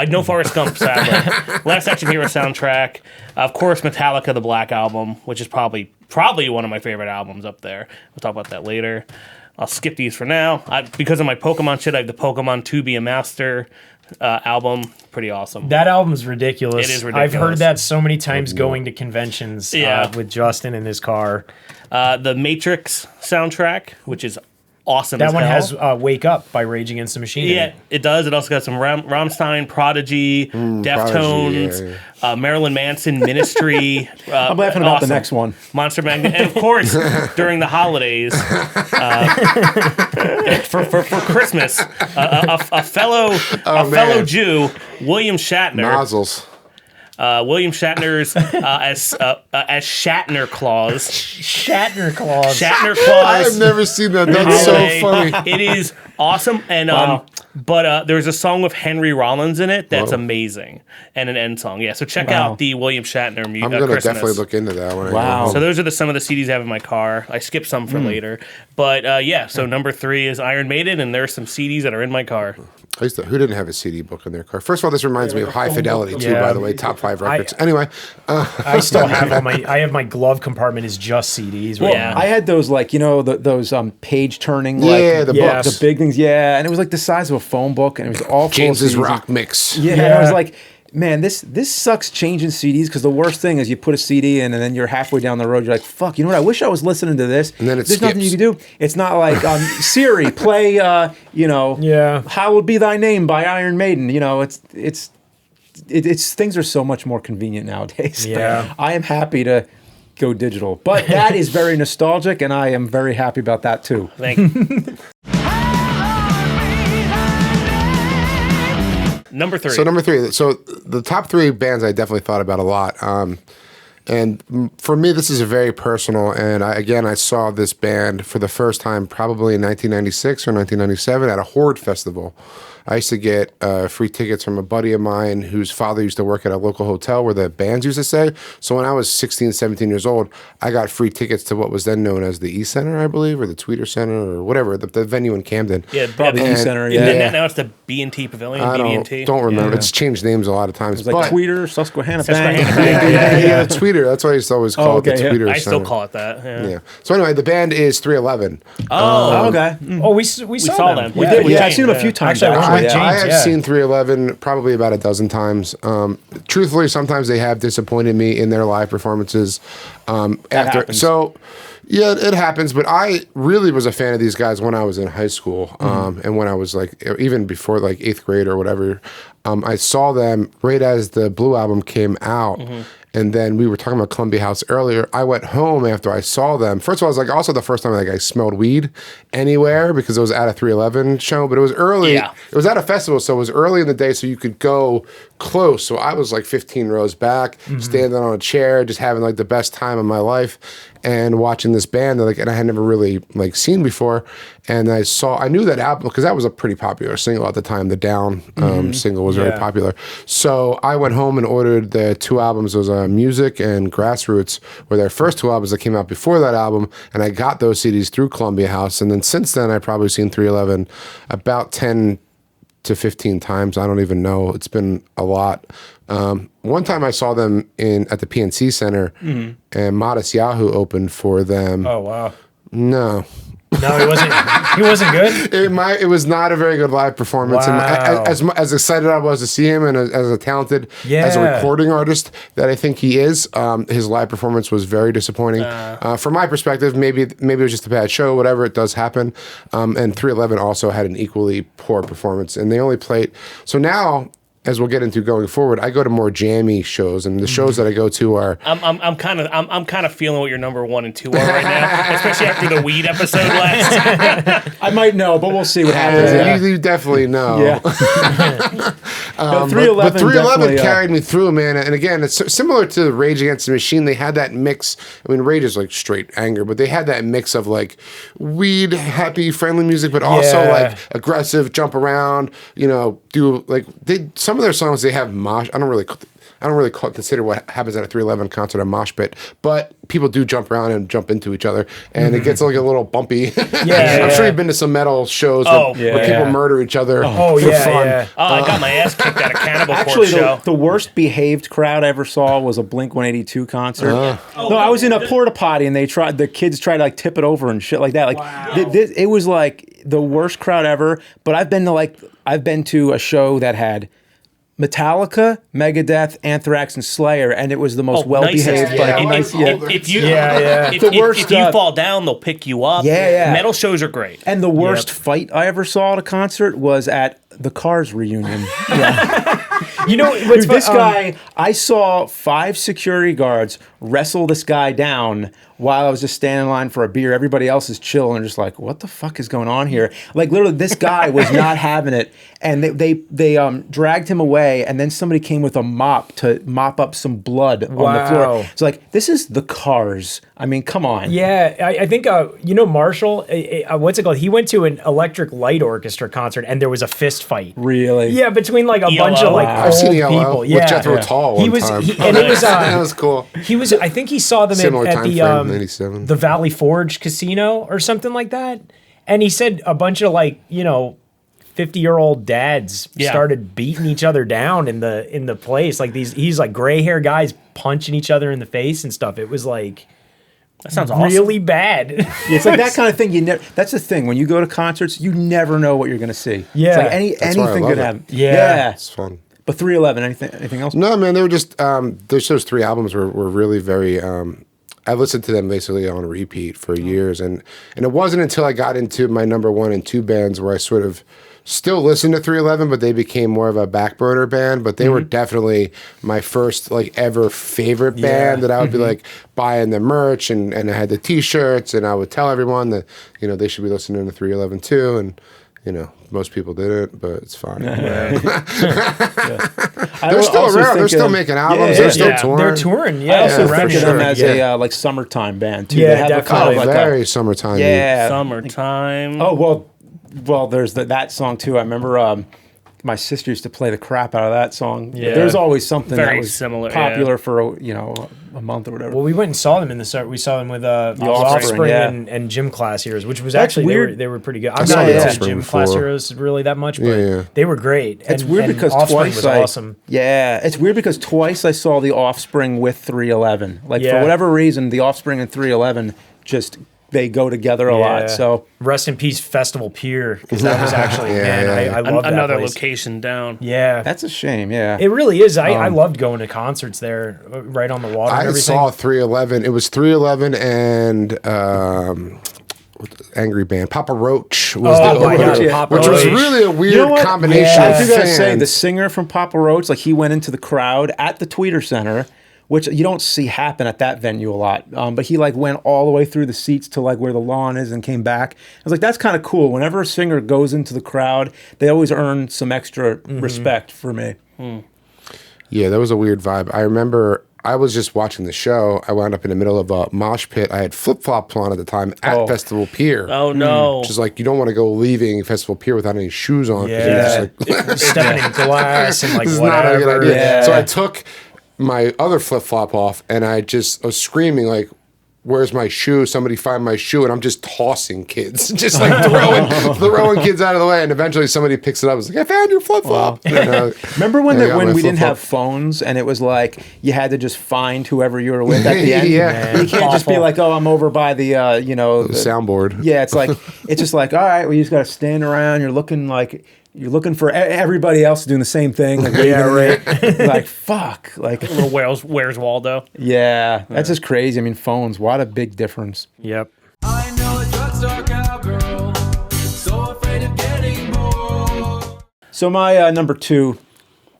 No Forrest Gump, sadly. Last Action Hero soundtrack. Of course, Metallica, the Black Album, which is probably one of my favorite albums up there. We'll talk about that later. I'll skip these for now. Because of my Pokemon shit, I have the Pokemon To Be a Master album. Pretty awesome. That album's ridiculous. It is I've ridiculous. heard that so many times going to conventions Yeah. with Justin in his car. The Matrix soundtrack, which is awesome. That as one hell. has Wake Up by Rage Against the Machine. in Yeah, it. it does. It also got some Rammstein, Prodigy, Deftones, Marilyn Manson, Ministry. I'm laughing about the awesome. next one. Monster Magnet, and of course, during the holidays, for Christmas, a fellow man. Jew, William Shatner. Nozzles. William Shatner's as Shatner Claus. Shatner Claus. Shatner I Claus. have never seen that. That's so holiday. funny. It is awesome, and but there's a song with Henry Rollins in it that's Whoa. amazing, and an end song. Yeah, so check Wow. out the William Shatner I'm gonna Christmas. definitely look into that one. Wow. So those are some of the CDs I have in my car. I skipped some for later, but yeah. So number 3 is Iron Maiden, and there's some CDs that are in my car. Who didn't have a CD book in their car? First of all, this reminds me of High Fidelity too. Yeah. By the way, top 5 records. Anyway, I still have I have my glove compartment is just CDs. Right Yeah. now. I had those those page turning Yeah, the Yes. books. the big things, yeah, and it was like the size of a phone book, and it was all full of James's CDs. rock mix. Yeah, and I was like, man, this sucks changing CDs, because the worst thing is you put a CD in and then you're halfway down the road, you're like, fuck, you know what? I wish I was listening to this. And then it There's nothing you skips. can do. It's not like Siri, play Yeah. Hallowed Be Thy Name by Iron Maiden. It's things are so much more convenient nowadays. Yeah. I am happy to go digital, but that is very nostalgic, and I am very happy about that too. Thank you. Number 3. So number 3. So the top 3 bands I definitely thought about a lot. And for me, this is a very personal. And I saw this band for the first time probably in 1996 or 1997 at a Horde festival. I used to get free tickets from a buddy of mine whose father used to work at a local hotel where the bands used to stay. So when I was 16, 17 years old, I got free tickets to what was then known as the E Center, I believe, or the Tweeter Center, or whatever, the venue in Camden. Yeah, Probably and- E Center, and yeah. then now it's the B&T Pavilion, I BB&T. don't remember. Yeah. It's changed names a lot of times. It's like Tweeter, Susquehanna Bank. Yeah, Tweeter. That's why I used to always call it the okay, yeah. Tweeter I still Center. call it that. Yeah. Yeah. So anyway, the band is 311. Oh, okay. Oh, we saw saw them. them. We We did. with Yeah, I've James, seen them a yeah. few times. Actually, I Exactly. James, I have yeah. seen 311 probably about a dozen times. Truthfully, sometimes they have disappointed me in their live performances. happens. So, yeah, it happens. But I really was a fan of these guys when I was in high school, and when I was like even before like 8th grade or whatever. I saw them right as the Blue album came out. And then we were talking about Columbia House earlier. I went home after I saw them. First of all, it was like also the first time like I smelled weed anywhere because it was at a 311 show. But it was early. Yeah. It was at a festival, so it was early in the day, so you could go close. So I was like 15 rows back, standing on a chair, just having like the best time of my life, and watching this band that and I had never really like seen before. And I knew that album because that was a pretty popular single at the time. The Down single was very popular. So I went home and ordered the 2 albums. It was Music and Grassroots were their first 2 albums that came out before that album. And I got those CDs through Columbia House. And then since then, I've probably seen 311 about 10 to 15 times. I don't even know. It's been a lot. One time I saw them at the PNC Center, and Modest Yahoo opened for them. Oh wow. No. No, he wasn't. He wasn't good. It was not a very good live performance. Wow. And as excited I was to see him, and as a talented, as a Yeah. recording artist that I think he is, his live performance was very disappointing. From my perspective, maybe it was just a bad show. Whatever, it does happen. And 311 also had an equally poor performance, and they only played. So now, as we'll get into going forward, I go to more jammy shows, and the shows that I go to are. I'm kind of feeling what your number 1 and 2 are right now, especially after the weed episode last. I might know, but we'll see what happens. You definitely know. Yeah. But 311 311 carried me through, man. And again, it's similar to Rage Against the Machine. They had that mix. I mean, Rage is like straight anger, but they had that mix of like weed, happy, friendly music, but also like aggressive, jump around. Do like some of their songs. They have mosh. I don't really consider what happens at a 311 concert a mosh pit, but people do jump around and jump into each other, and it gets like a little bumpy. I'm sure you've been to some metal shows where people murder each other for fun. Yeah. Oh, I got my ass kicked at a Cannibal Actually, Corpse show. the worst behaved crowd I ever saw was a Blink-182 concert. No, I was in a porta potty, and the kids tried to like tip it over and shit like that. Like it was like the worst crowd ever. But I've been to a show that had Metallica, Megadeth, Anthrax, and Slayer, and it was the most well-behaved. If you fall down, they'll pick you up. Yeah. Metal shows are great. And the worst fight I ever saw at a concert was at the Cars reunion. You know, Dude, this guy, I saw 5 security guards wrestle this guy down while I was just standing in line for a beer. Everybody else is chill and just like, what the fuck is going on here? Like literally, this guy was not having it, and they dragged him away, and then somebody came with a mop to mop up some blood on the floor. It's like, this is the Cars. I mean, come on. Yeah, I think Marshall. What's it called? He went to an Electric Light Orchestra concert, and there was a fist fight. Really? Yeah, between like a bunch of like I've seen old ELO people. with Yeah, Jethro Tull he one was, time. and it was that was cool. He was. I think he saw them Similar at time the frame, 97. the Valley Forge Casino or something like that. And he said a bunch of 50-year-old dads started beating each other down in the place. Like he's like gray hair guys punching each other in the face and stuff. It was like. That sounds awesome. Really bad. It's like that kind of thing. That's the thing. When you go to concerts, you never know what you're going to see. Yeah. It's like anything could happen. Yeah. It's fun. But 311, anything else? No, man, they were just those 3 albums were really very. I listened to them basically on repeat for years, and it wasn't until I got into my number 1 and 2 bands where I sort of still listened to 311, but they became more of a back burner band. But they were definitely my first ever favorite band that I would be like buying the merch, and I had the T-shirts, and I would tell everyone that they should be listening to 311 too, and most people didn't, but it's fine. They're still around. They're still making albums. They're still touring. They're touring. I also for think of them sure. as a summertime band too. Yeah, they have definitely. a kind of Very summertime. Summertime. Oh well. There's that song too. I remember my sister used to play the crap out of that song. Yeah. There's always something Very that was similar, popular for a month or whatever. Well, we went and saw them in the start. We saw them with the Offspring, and Gym Class Heroes, which was That's actually weird. they were pretty good. I'm saw not the into Offspring Gym Class before. Heroes really that much, but they were great. It's weird because Offspring twice was awesome. It's weird because twice I saw the Offspring with 311. For whatever reason, the Offspring and 311 just they go together a lot. So rest in peace, Festival Pier, because that was actually I love that another place. location down. Yeah, that's a shame. Yeah, it really is. I loved going to concerts there, right on the water. And I everything. saw 311. It was 311 and angry band Papa Roach was the my God, opener, Papa which was Roach. really a weird what? combination I of do gotta fans. say, the singer from Papa Roach, like he went into the crowd at the Tweeter Center, which you don't see happen at that venue a lot. But he like went all the way through the seats to like where the lawn is and came back. I was like, that's kind of cool. Whenever a singer goes into the crowd, they always earn some extra respect for me. Yeah, that was a weird vibe. I remember I was just watching the show. I wound up in the middle of a mosh pit. I had flip-flops on at the time at Festival Pier. Oh no! Which is like, you don't want to go leaving Festival Pier without any shoes on. 'cause you're Yeah, just like, stepping in glass and like this is whatever. not a good idea. Yeah. So I took my other flip-flop off and I was screaming like, where's my shoe? Somebody find my shoe. And I'm just tossing kids, just like throwing kids out of the way. And eventually somebody picks it up. I was like, I found your flip-flop. Remember when I got my we didn't flip-flop. have phones and it was like you had to just find whoever you were with at the end? Yeah. You can't just be Awful. like, oh, I'm over by the, The soundboard. Yeah, it's like, it's just like, all right, well, you just got to stand around. You're looking for everybody else doing the same thing. Like, Yeah, right. like, fuck. Like, Little where's Waldo? yeah, that's just crazy. I mean, phones, what a big difference. Yep. I know a drugstore cowgirl, so afraid of getting bored. So my number 2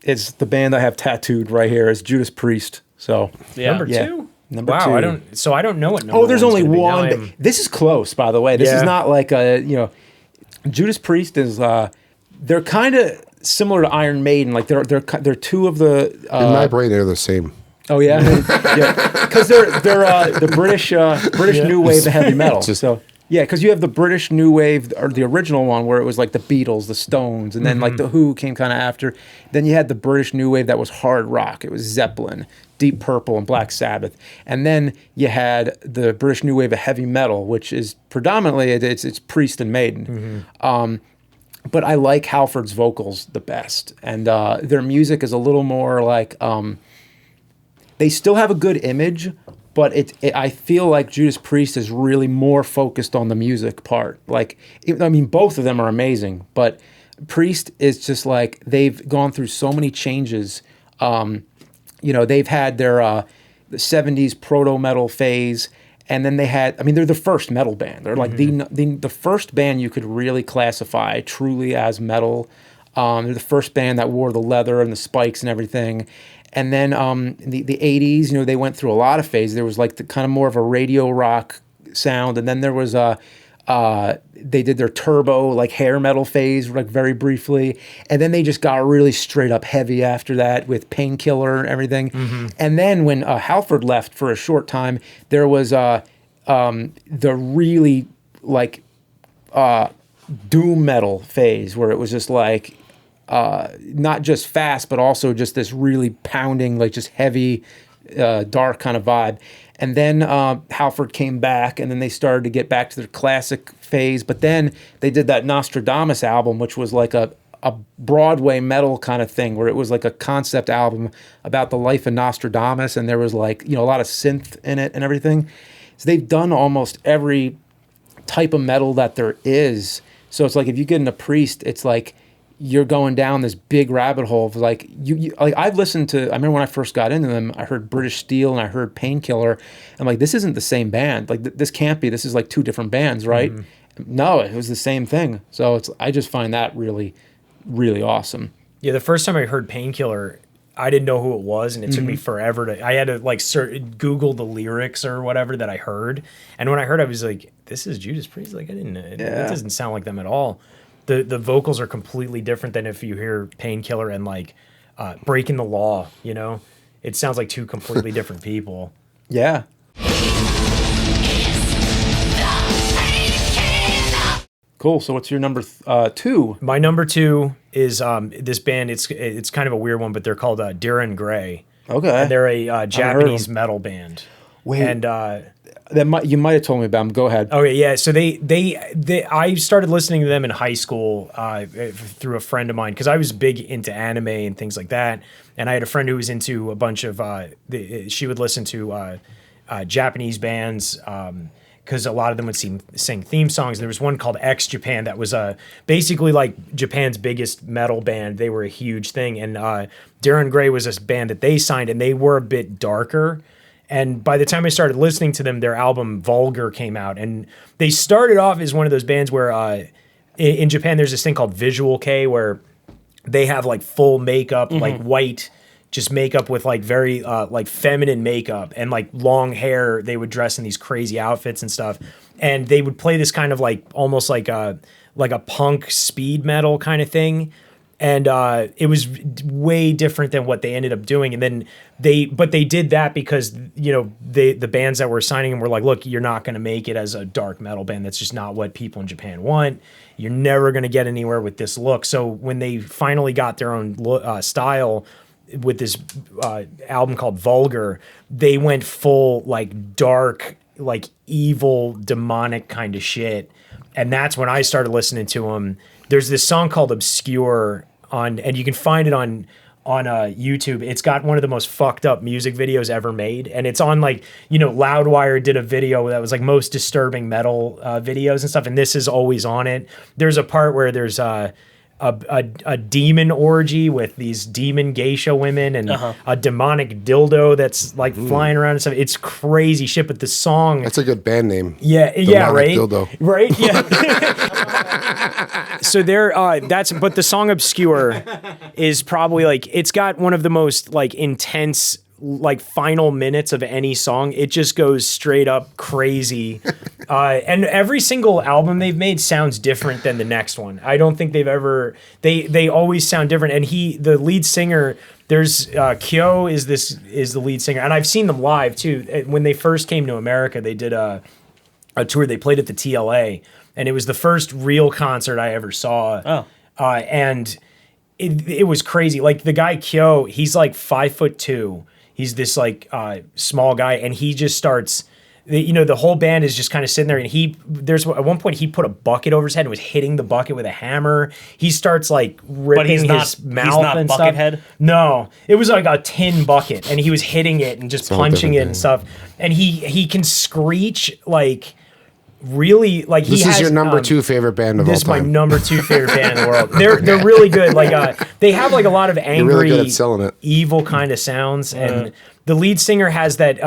is the band I have tattooed right here is Judas Priest. So Yeah. Number yeah. two. Number Wow, 2. I don't know what number. Oh, there's one's only gonna be. Now one. I'm- This is close, by the way. This is Yeah. not like Judas Priest is. They're kind of similar to Iron Maiden. Like they're two of the. In my brain, they're the same. Oh yeah, yeah. Because they're the British new wave of heavy metal. So yeah, because you have the British new wave or the original one where it was like the Beatles, the Stones, and then like the Who came kind of after. Then you had the British new wave that was hard rock. It was Zeppelin, Deep Purple, and Black Sabbath. And then you had the British new wave of heavy metal, which is predominantly it's Priest and Maiden. But I like Halford's vocals the best, and their music is a little more like. They still have a good image, but I feel like Judas Priest is really more focused on the music part. Like, I mean, both of them are amazing, but Priest is just like they've gone through so many changes. They've had their the 70s proto metal phase, and then they had. I mean, they're the first metal band. They're like the first band you could really classify truly as metal. They're the first band that wore the leather and the spikes and everything. And then in the 80s, they went through a lot of phases. There was like the kind of more of a radio rock sound. And then there was they did their turbo, like hair metal phase, like very briefly. And then they just got really straight up heavy after that with Painkiller and everything. And then when Halford left for a short time, there was the really like doom metal phase where it was just like, not just fast, but also just this really pounding, like just heavy, dark kind of vibe. And then Halford came back, and then they started to get back to their classic phase. But then they did that Nostradamus album, which was like a Broadway metal kind of thing, where it was like a concept album about the life of Nostradamus, and there was like a lot of synth in it and everything. So they've done almost every type of metal that there is. So it's like if you get into Priest, it's like you're going down this big rabbit hole of like like I've listened to. I remember when I first got into them, I heard British Steel and I heard Painkiller. I'm like, this isn't the same band. Like this can't be. This is like two different bands, right? No, it was the same thing. So I just find that really, really awesome. Yeah, the first time I heard Painkiller, I didn't know who it was, and it took me forever to. I had to like Google the lyrics or whatever that I heard, and when I heard, I was like, "This is Judas Priest." Like I didn't. It doesn't sound like them at all. The vocals are completely different than if you hear Painkiller and like Breaking the Law. It sounds like two completely different people. Yeah. Cool. So what's your number 2? My number 2 is this band. It's kind of a weird one, but they're called Darren Gray. Okay. And they're a Japanese 'em. metal band. Wait. And You might have told me about them. Go ahead. okay, yeah. So I started listening to them in high school through a friend of mine because I was big into anime and things like that. And I had a friend who was into a bunch of she would listen to Japanese bands because a lot of them would sing theme songs. There was one called X Japan that was basically like Japan's biggest metal band. They were a huge thing. And Darren Gray was this band that they signed, and they were a bit darker. And by the time I started listening to them, their album Vulgar came out. And they started off as one of those bands where in Japan there's this thing called Visual Kei, where they have like full makeup, like white just makeup with like very like feminine makeup and like long hair. They would dress in these crazy outfits and stuff. And they would play this kind of like almost like a punk speed metal kind of thing. And it was way different than what they ended up doing. And then they did that because, you know, the bands that were signing them were like, look, you're not going to make it as a dark metal band. That's just not what people in Japan want. You're never going to get anywhere with this look. So when they finally got their own style with this album called Vulgar, they went full like dark, like evil, demonic kind of shit. And that's when I started listening to them. There's this song called Obscure and you can find it on YouTube. It's got one of the most fucked up music videos ever made. And it's on like, you know, Loudwire did a video that was like most disturbing metal videos and stuff. And this is always on it. There's a part where there's a demon orgy with these demon geisha women and a demonic dildo that's like flying around and stuff. It's crazy shit. But the song, That's a good band name. yeah, right, Dildo. right, yeah. So but the song Obscure is probably like, it's got one of the most like intense like final minutes of any song. It just goes straight up crazy. And every single album they've made sounds different than the next one. I don't think they've ever, they always sound different. And the lead singer, there's Kyo is the lead singer. And I've seen them live too. When they first came to America, they did a tour. They played at the TLA, and it was the first real concert I ever saw. And it was crazy. Like the guy Kyo, he's like 5'2". He's this like small guy, and he just starts. You know, the whole band is just kind of sitting there, and there's at one point he put a bucket over his head and was hitting the bucket with a hammer. He starts like ripping his mouth he's not and Buckethead? stuff. No, it was like a tin bucket, and he was hitting it and just punching it and stuff. And he can screech like really like This is your number 2 favorite band of all time. This is my number 2 favorite band in the world. They're really good. Like they have like a lot of angry, really good at selling it. evil kind of sounds, and the lead singer has that.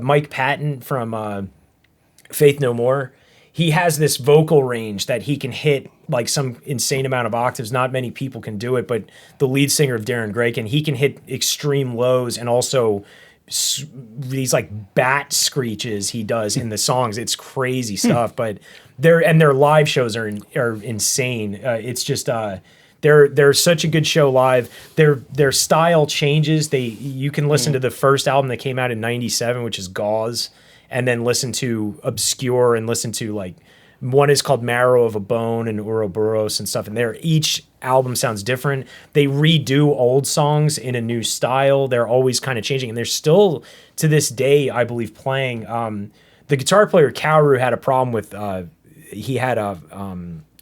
Mike Patton from Faith No More. He has this vocal range that he can hit like some insane amount of octaves. Not many people can do it, but the lead singer of Darren Gray he can hit extreme lows and also these like bat screeches he does in the songs. It's crazy stuff, but their live shows are insane. It's just they're such a good show live. Their style changes. You can listen to the first album that came out in '97, which is Gauze, and then listen to Obscure and listen to like one is called Marrow of a Bone and Ouroboros and stuff. And each album sounds different. They redo old songs in a new style. They're always kind of changing. And they're still, to this day, I believe, playing. The guitar player, Kaoru, had a problem with, he had a...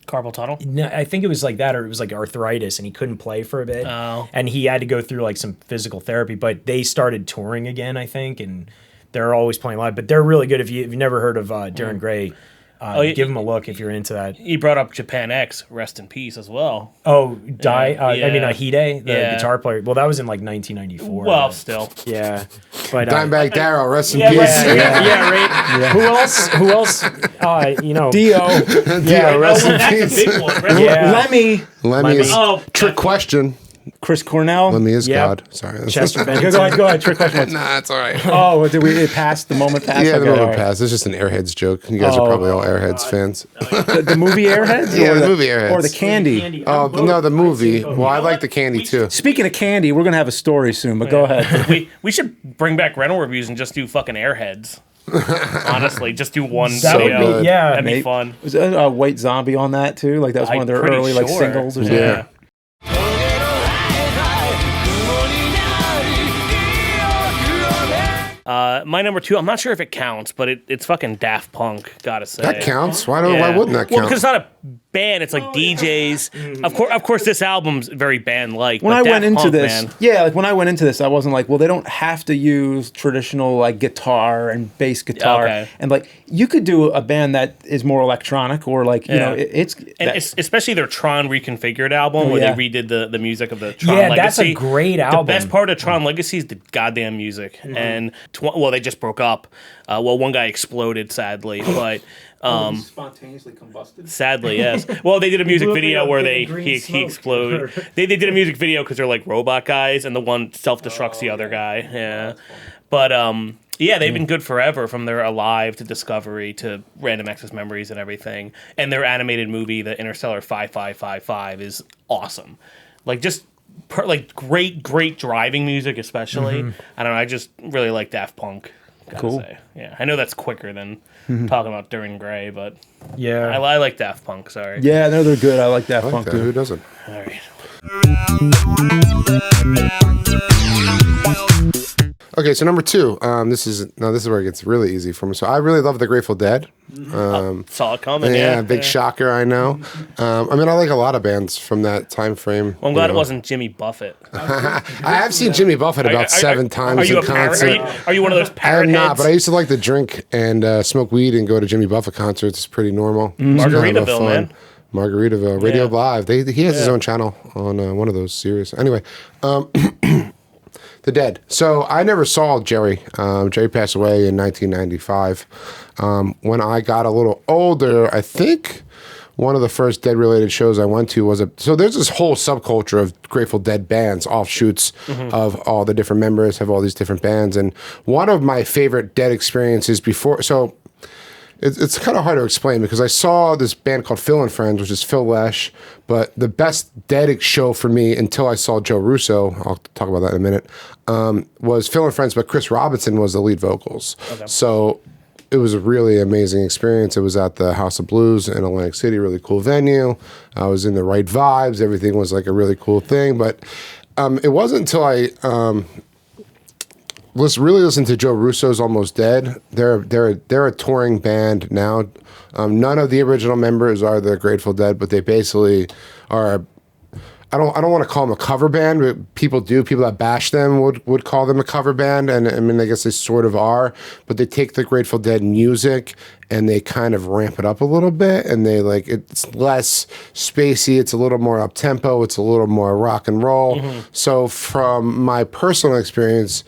Carpal tunnel? No, I think it was like that, or it was like arthritis, and he couldn't play for a bit. Oh. And he had to go through like some physical therapy, but they started touring again, I think, and they're always playing live. But they're really good. If you've never heard of Darren Gray, give him a look if you're into that. He brought up Japan X, rest in peace as well. Oh, Yeah. I mean, Hide, the guitar player. Well, that was in like 1994. Well, still. Yeah. But Dimebag Daryl, rest in Yeah, peace. right. Who else? Dio. Yeah, rest in That's peace. a big one. Rest Yeah. Lemmy. Lemmy is Oh, trick question. Chris Cornell. Lemmy is Yep. God. Sorry. That's Chester Go Bennington. ahead. Trick question. Nah, it's all right. Oh, did it pass? The moment passed? Yeah, the Okay, moment all right. passed. It's just an Airheads joke. You guys are probably all Airheads fans. The movie Airheads? Yeah, Or the movie Airheads. Or the candy. Oh, no, the movie. Well, I like the candy too. Speaking of candy, we're going to have a story soon, but go ahead. we should bring back rental reviews and just do fucking Airheads. Honestly, just do one That would video. be, yeah. That'd be fun. Was a White Zombie on that too? Like that was one of their pretty early like sure. singles or something? Yeah. My number 2, I'm not sure if it counts, but it's fucking Daft Punk, gotta say. That counts. Why wouldn't that Well, count? because it's not a band. It's like DJs. Of course, this album's very band-like. When but I Daft went into Punk, this, man, like when I went into this, I wasn't like, well, they don't have to use traditional like guitar and bass guitar, Okay. and like you could do a band that is more electronic or like you know especially their Tron Reconfigured album where yeah. they redid the music of the Tron Yeah, Legacy. that's a great album. The best part of Tron Legacy is the goddamn music. And they just broke up. One guy exploded, sadly, but. spontaneously combusted. Sadly, yes. Well, they did a music blew video up where in he green smoke. exploded. They did a music video because they're like robot guys, and the one self-destructs the other guy. Yeah, but they've been good forever, from their Alive to Discovery to Random Access Memories and everything. And their animated movie, the Interstellar 5555, is awesome. Like just great driving music, especially. I don't know. I just really like Daft Punk. Cool. Say. Yeah, I know that's quicker than talking about Darren Gray, but Yeah. I like Daft Punk. Sorry. Yeah, no, they're good. I like Daft Punk. That. Who doesn't? All right. Okay, so number 2. This is where it gets really easy for me. So I really love the Grateful Dead. Saw it coming. Yeah, big shocker, I know. I like a lot of bands from that time frame. Well, I'm glad it wasn't Jimmy Buffett. I have seen Jimmy Buffett about 7 times Are you in concert. Are you one of those I parrot am not, heads? but I used to like to drink and smoke weed and go to Jimmy Buffett concerts. It's pretty normal. It's kind of a Margaritaville, fun- man. Margaritaville, Radio Yeah. Live. He has his own channel on one of those series. Anyway, The Dead. So I never saw Jerry. Jerry passed away in 1995. When I got a little older, I think one of the first Dead-related shows I went to was so there's this whole subculture of Grateful Dead bands, offshoots of all the different members, have all these different bands. And one of my favorite Dead experiences before, so it's kind of hard to explain because I saw this band called Phil and Friends, which is Phil Lesh, but the best Dead show for me until I saw Joe Russo, I'll talk about that in a minute, was Phil and Friends, but Chris Robinson was the lead vocals. Okay. So it was a really amazing experience. It was at the House of Blues in Atlantic City, really cool venue. I was in the right vibes. Everything was like a really cool thing, but it wasn't until I... really listen to Joe Russo's Almost Dead. They're a touring band now. None of the original members are the Grateful Dead, but they basically are. I don't want to call them a cover band, but people do. People that bash them would call them a cover band, and I mean I guess they sort of are. But they take the Grateful Dead music and they kind of ramp it up a little bit, and they it's less spacey. It's a little more up tempo. It's a little more rock and roll. So from my personal experience.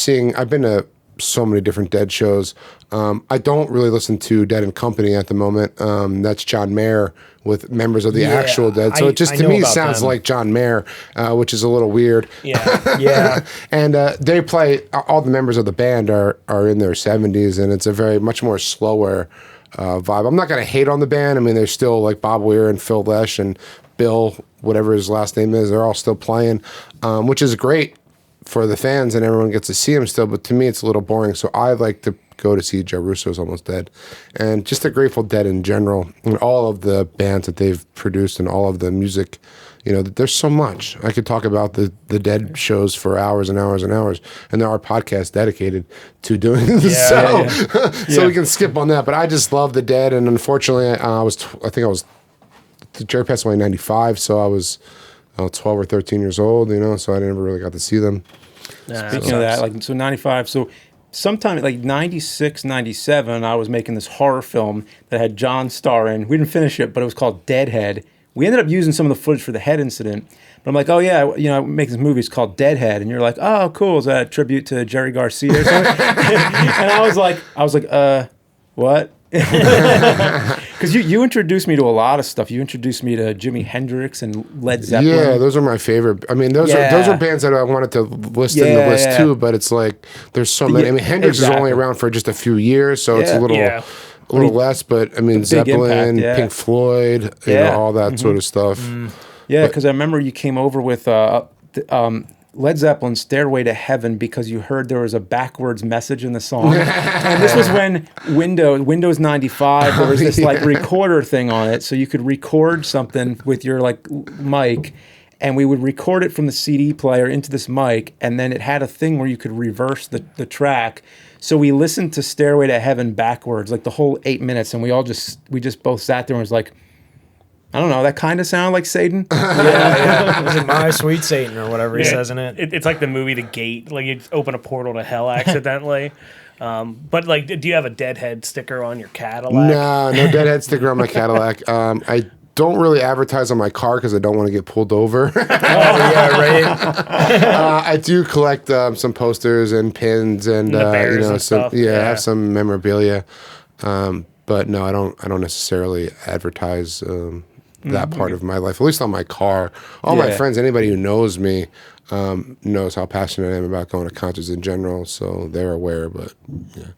I've been to so many different Dead shows. I don't really listen to Dead and Company at the moment. That's John Mayer with members of the actual Dead. So it just to me sounds like John Mayer, which is a little weird. Yeah. And they play. All the members of the band are in their 70s, and it's a very much more slower vibe. I'm not going to hate on the band. I mean, they're still like Bob Weir and Phil Lesh and Bill, whatever his last name is. They're all still playing, which is great for the fans, and everyone gets to see him still, but to me it's a little boring, so I like to go to see Joe Russo's Almost Dead. And just the Grateful Dead in general, and all of the bands that they've produced and all of the music, there's so much. I could talk about the Dead shows for hours and hours and hours, and there are podcasts dedicated to doing this, so we can skip on that, but I just love the Dead, and unfortunately Jerry passed away in 95, so I was 12 or 13 years old, so I never really got to see them. Speaking of that, so 95, so sometime like 96, 97, I was making this horror film that had John Starr in. We didn't finish it, but it was called Deadhead. We ended up using some of the footage for the head incident. But I'm like, oh yeah, I'm making this movie. It's called Deadhead, and you're like, oh cool, is that a tribute to Jerry Garcia or something? And I was like, what? Because you introduced me to a lot of stuff. You introduced me to Jimi Hendrix and Led Zeppelin. Yeah, those are my favorite. I mean, those are bands that I wanted to list in the list too. But it's like there's so many. I mean, Hendrix is only around for just a few years, so it's a little less. But I mean, Zeppelin, impact, Pink Floyd, all that sort of stuff. Yeah, because I remember you came over with Led Zeppelin, Stairway to Heaven, because you heard there was a backwards message in the song. And this was when Windows 95, there was this recorder thing on it, so you could record something with your mic, and we would record it from the CD player into this mic, and then it had a thing where you could reverse the track. So we listened to Stairway to Heaven backwards, like the whole 8 minutes, and we just both sat there and was like, I don't know. That kind of sounded like Satan. Was it My Sweet Satan or whatever he says in it? It's like the movie The Gate. Like you open a portal to hell accidentally. But like, do you have a Deadhead sticker on your Cadillac? No Deadhead sticker on my Cadillac. I don't really advertise on my car because I don't want to get pulled over. Right. I do collect some posters and pins and the bears and some stuff. I have some memorabilia. But no, I don't necessarily advertise that part of my life. At least on my car. All my friends, anybody who knows me, knows how passionate I am about going to concerts in general. So they're aware. But yeah.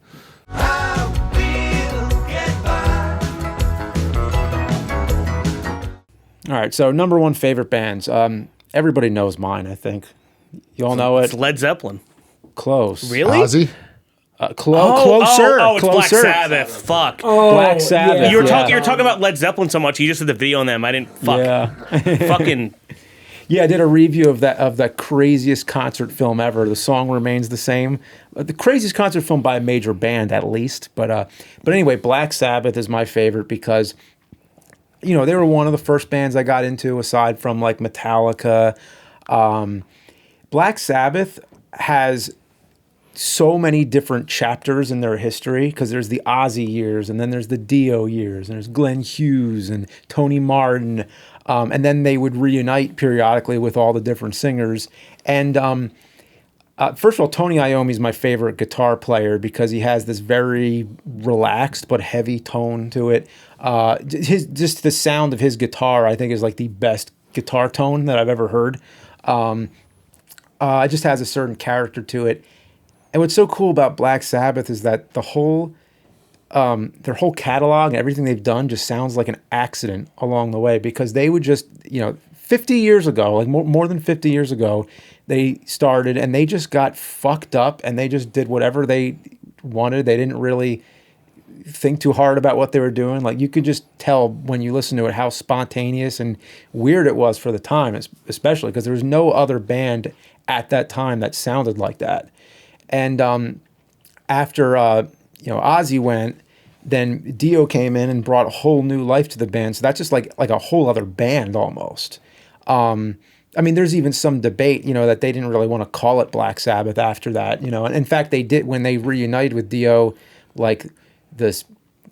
All right, so number one favorite bands. Everybody knows mine, I think. You all know it. It's Led Zeppelin. Close. Really? Ozzy? Closer. Oh, it's Black closer. Sabbath. Fuck. Black Sabbath. You were talking about Led Zeppelin so much. You just did the video on them. I didn't. Fuck. Yeah. Fucking. Yeah, I did a review of that craziest concert film ever. The song remains the same. The craziest concert film by a major band, at least. But anyway, Black Sabbath is my favorite because, you know, they were one of the first bands I got into, aside from like Metallica. Black Sabbath has so many different chapters in their history because there's the Ozzy years, and then there's the Dio years, and there's Glenn Hughes and Tony Martin, and then they would reunite periodically with all the different singers. And first of all, Tony Iommi is my favorite guitar player because he has this very relaxed but heavy tone to it. Just the sound of his guitar, I think, is like the best guitar tone that I've ever heard. It just has a certain character to it. And what's so cool about Black Sabbath is that their whole catalog and everything they've done just sounds like an accident along the way, because they would just, 50 years ago, like more than 50 years ago, they started and they just got fucked up and they just did whatever they wanted. They didn't really think too hard about what they were doing. Like, you could just tell when you listen to it how spontaneous and weird it was for the time, especially because there was no other band at that time that sounded like that. And after Ozzy went, then Dio came in and brought a whole new life to the band. So that's just like a whole other band almost. I mean, there's even some debate, that they didn't really want to call it Black Sabbath after that. And in fact, they did when they reunited with Dio, like this,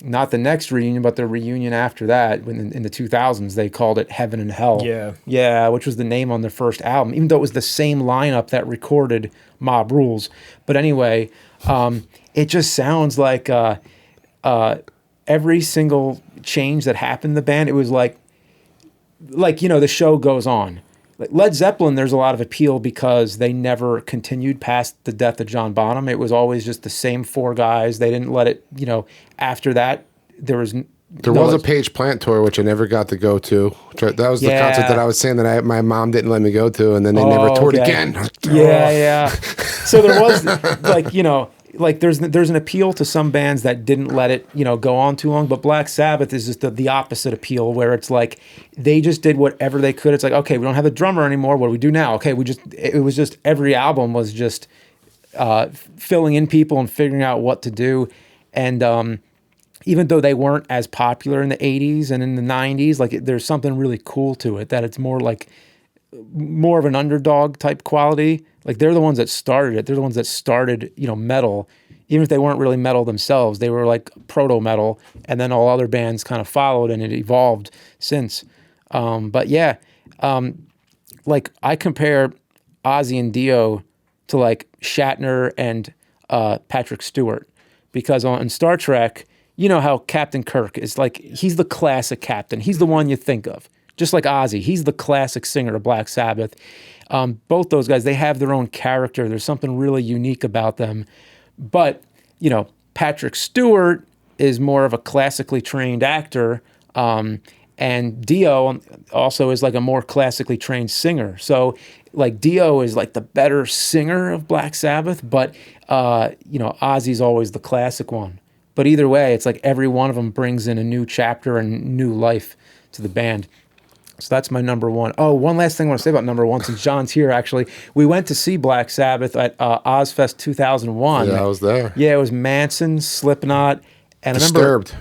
not the next reunion, but the reunion after that, in the 2000s, they called it Heaven and Hell. Yeah, which was the name on their first album, even though it was the same lineup that recorded Mob Rules. But anyway, it just sounds like every single change that happened in the band, it was like the show goes on. Like Led Zeppelin, there's a lot of appeal because they never continued past the death of John Bonham. It was always just the same four guys. They didn't let it, after that, there was a Page Plant tour, which I never got to go to. That was the concert that I was saying that my mom didn't let me go to, and then they never toured again. Yeah. So there was, there's an appeal to some bands that didn't let it, go on too long. But Black Sabbath is just the opposite appeal, where it's like they just did whatever they could. It's like, okay, we don't have a drummer anymore. What do we do now? Okay, it was just every album was just filling in people and figuring out what to do. And even though they weren't as popular in the 80s and in the 90s, there's something really cool to it, that it's more of an underdog type quality. Like, they're the ones that started it. They're the ones that started, metal. Even if they weren't really metal themselves, they were like proto metal, and then all other bands kind of followed, and it evolved since. But yeah, I compare Ozzy and Dio to like Shatner and Patrick Stewart, because on Star Trek, you know how Captain Kirk is he's the classic captain. He's the one you think of. Just like Ozzy, he's the classic singer of Black Sabbath. Both those guys, they have their own character. There's something really unique about them. But, Patrick Stewart is more of a classically trained actor, and Dio also is like a more classically trained singer. So, Dio is like the better singer of Black Sabbath, but, Ozzy's always the classic one. But either way, it's like every one of them brings in a new chapter and new life to the band. So that's my number one. Oh, one last thing I want to say about number one, since John's here, actually. We went to see Black Sabbath at Ozfest 2001. Yeah, I was there. Yeah, it was Manson, Slipknot, and Disturbed.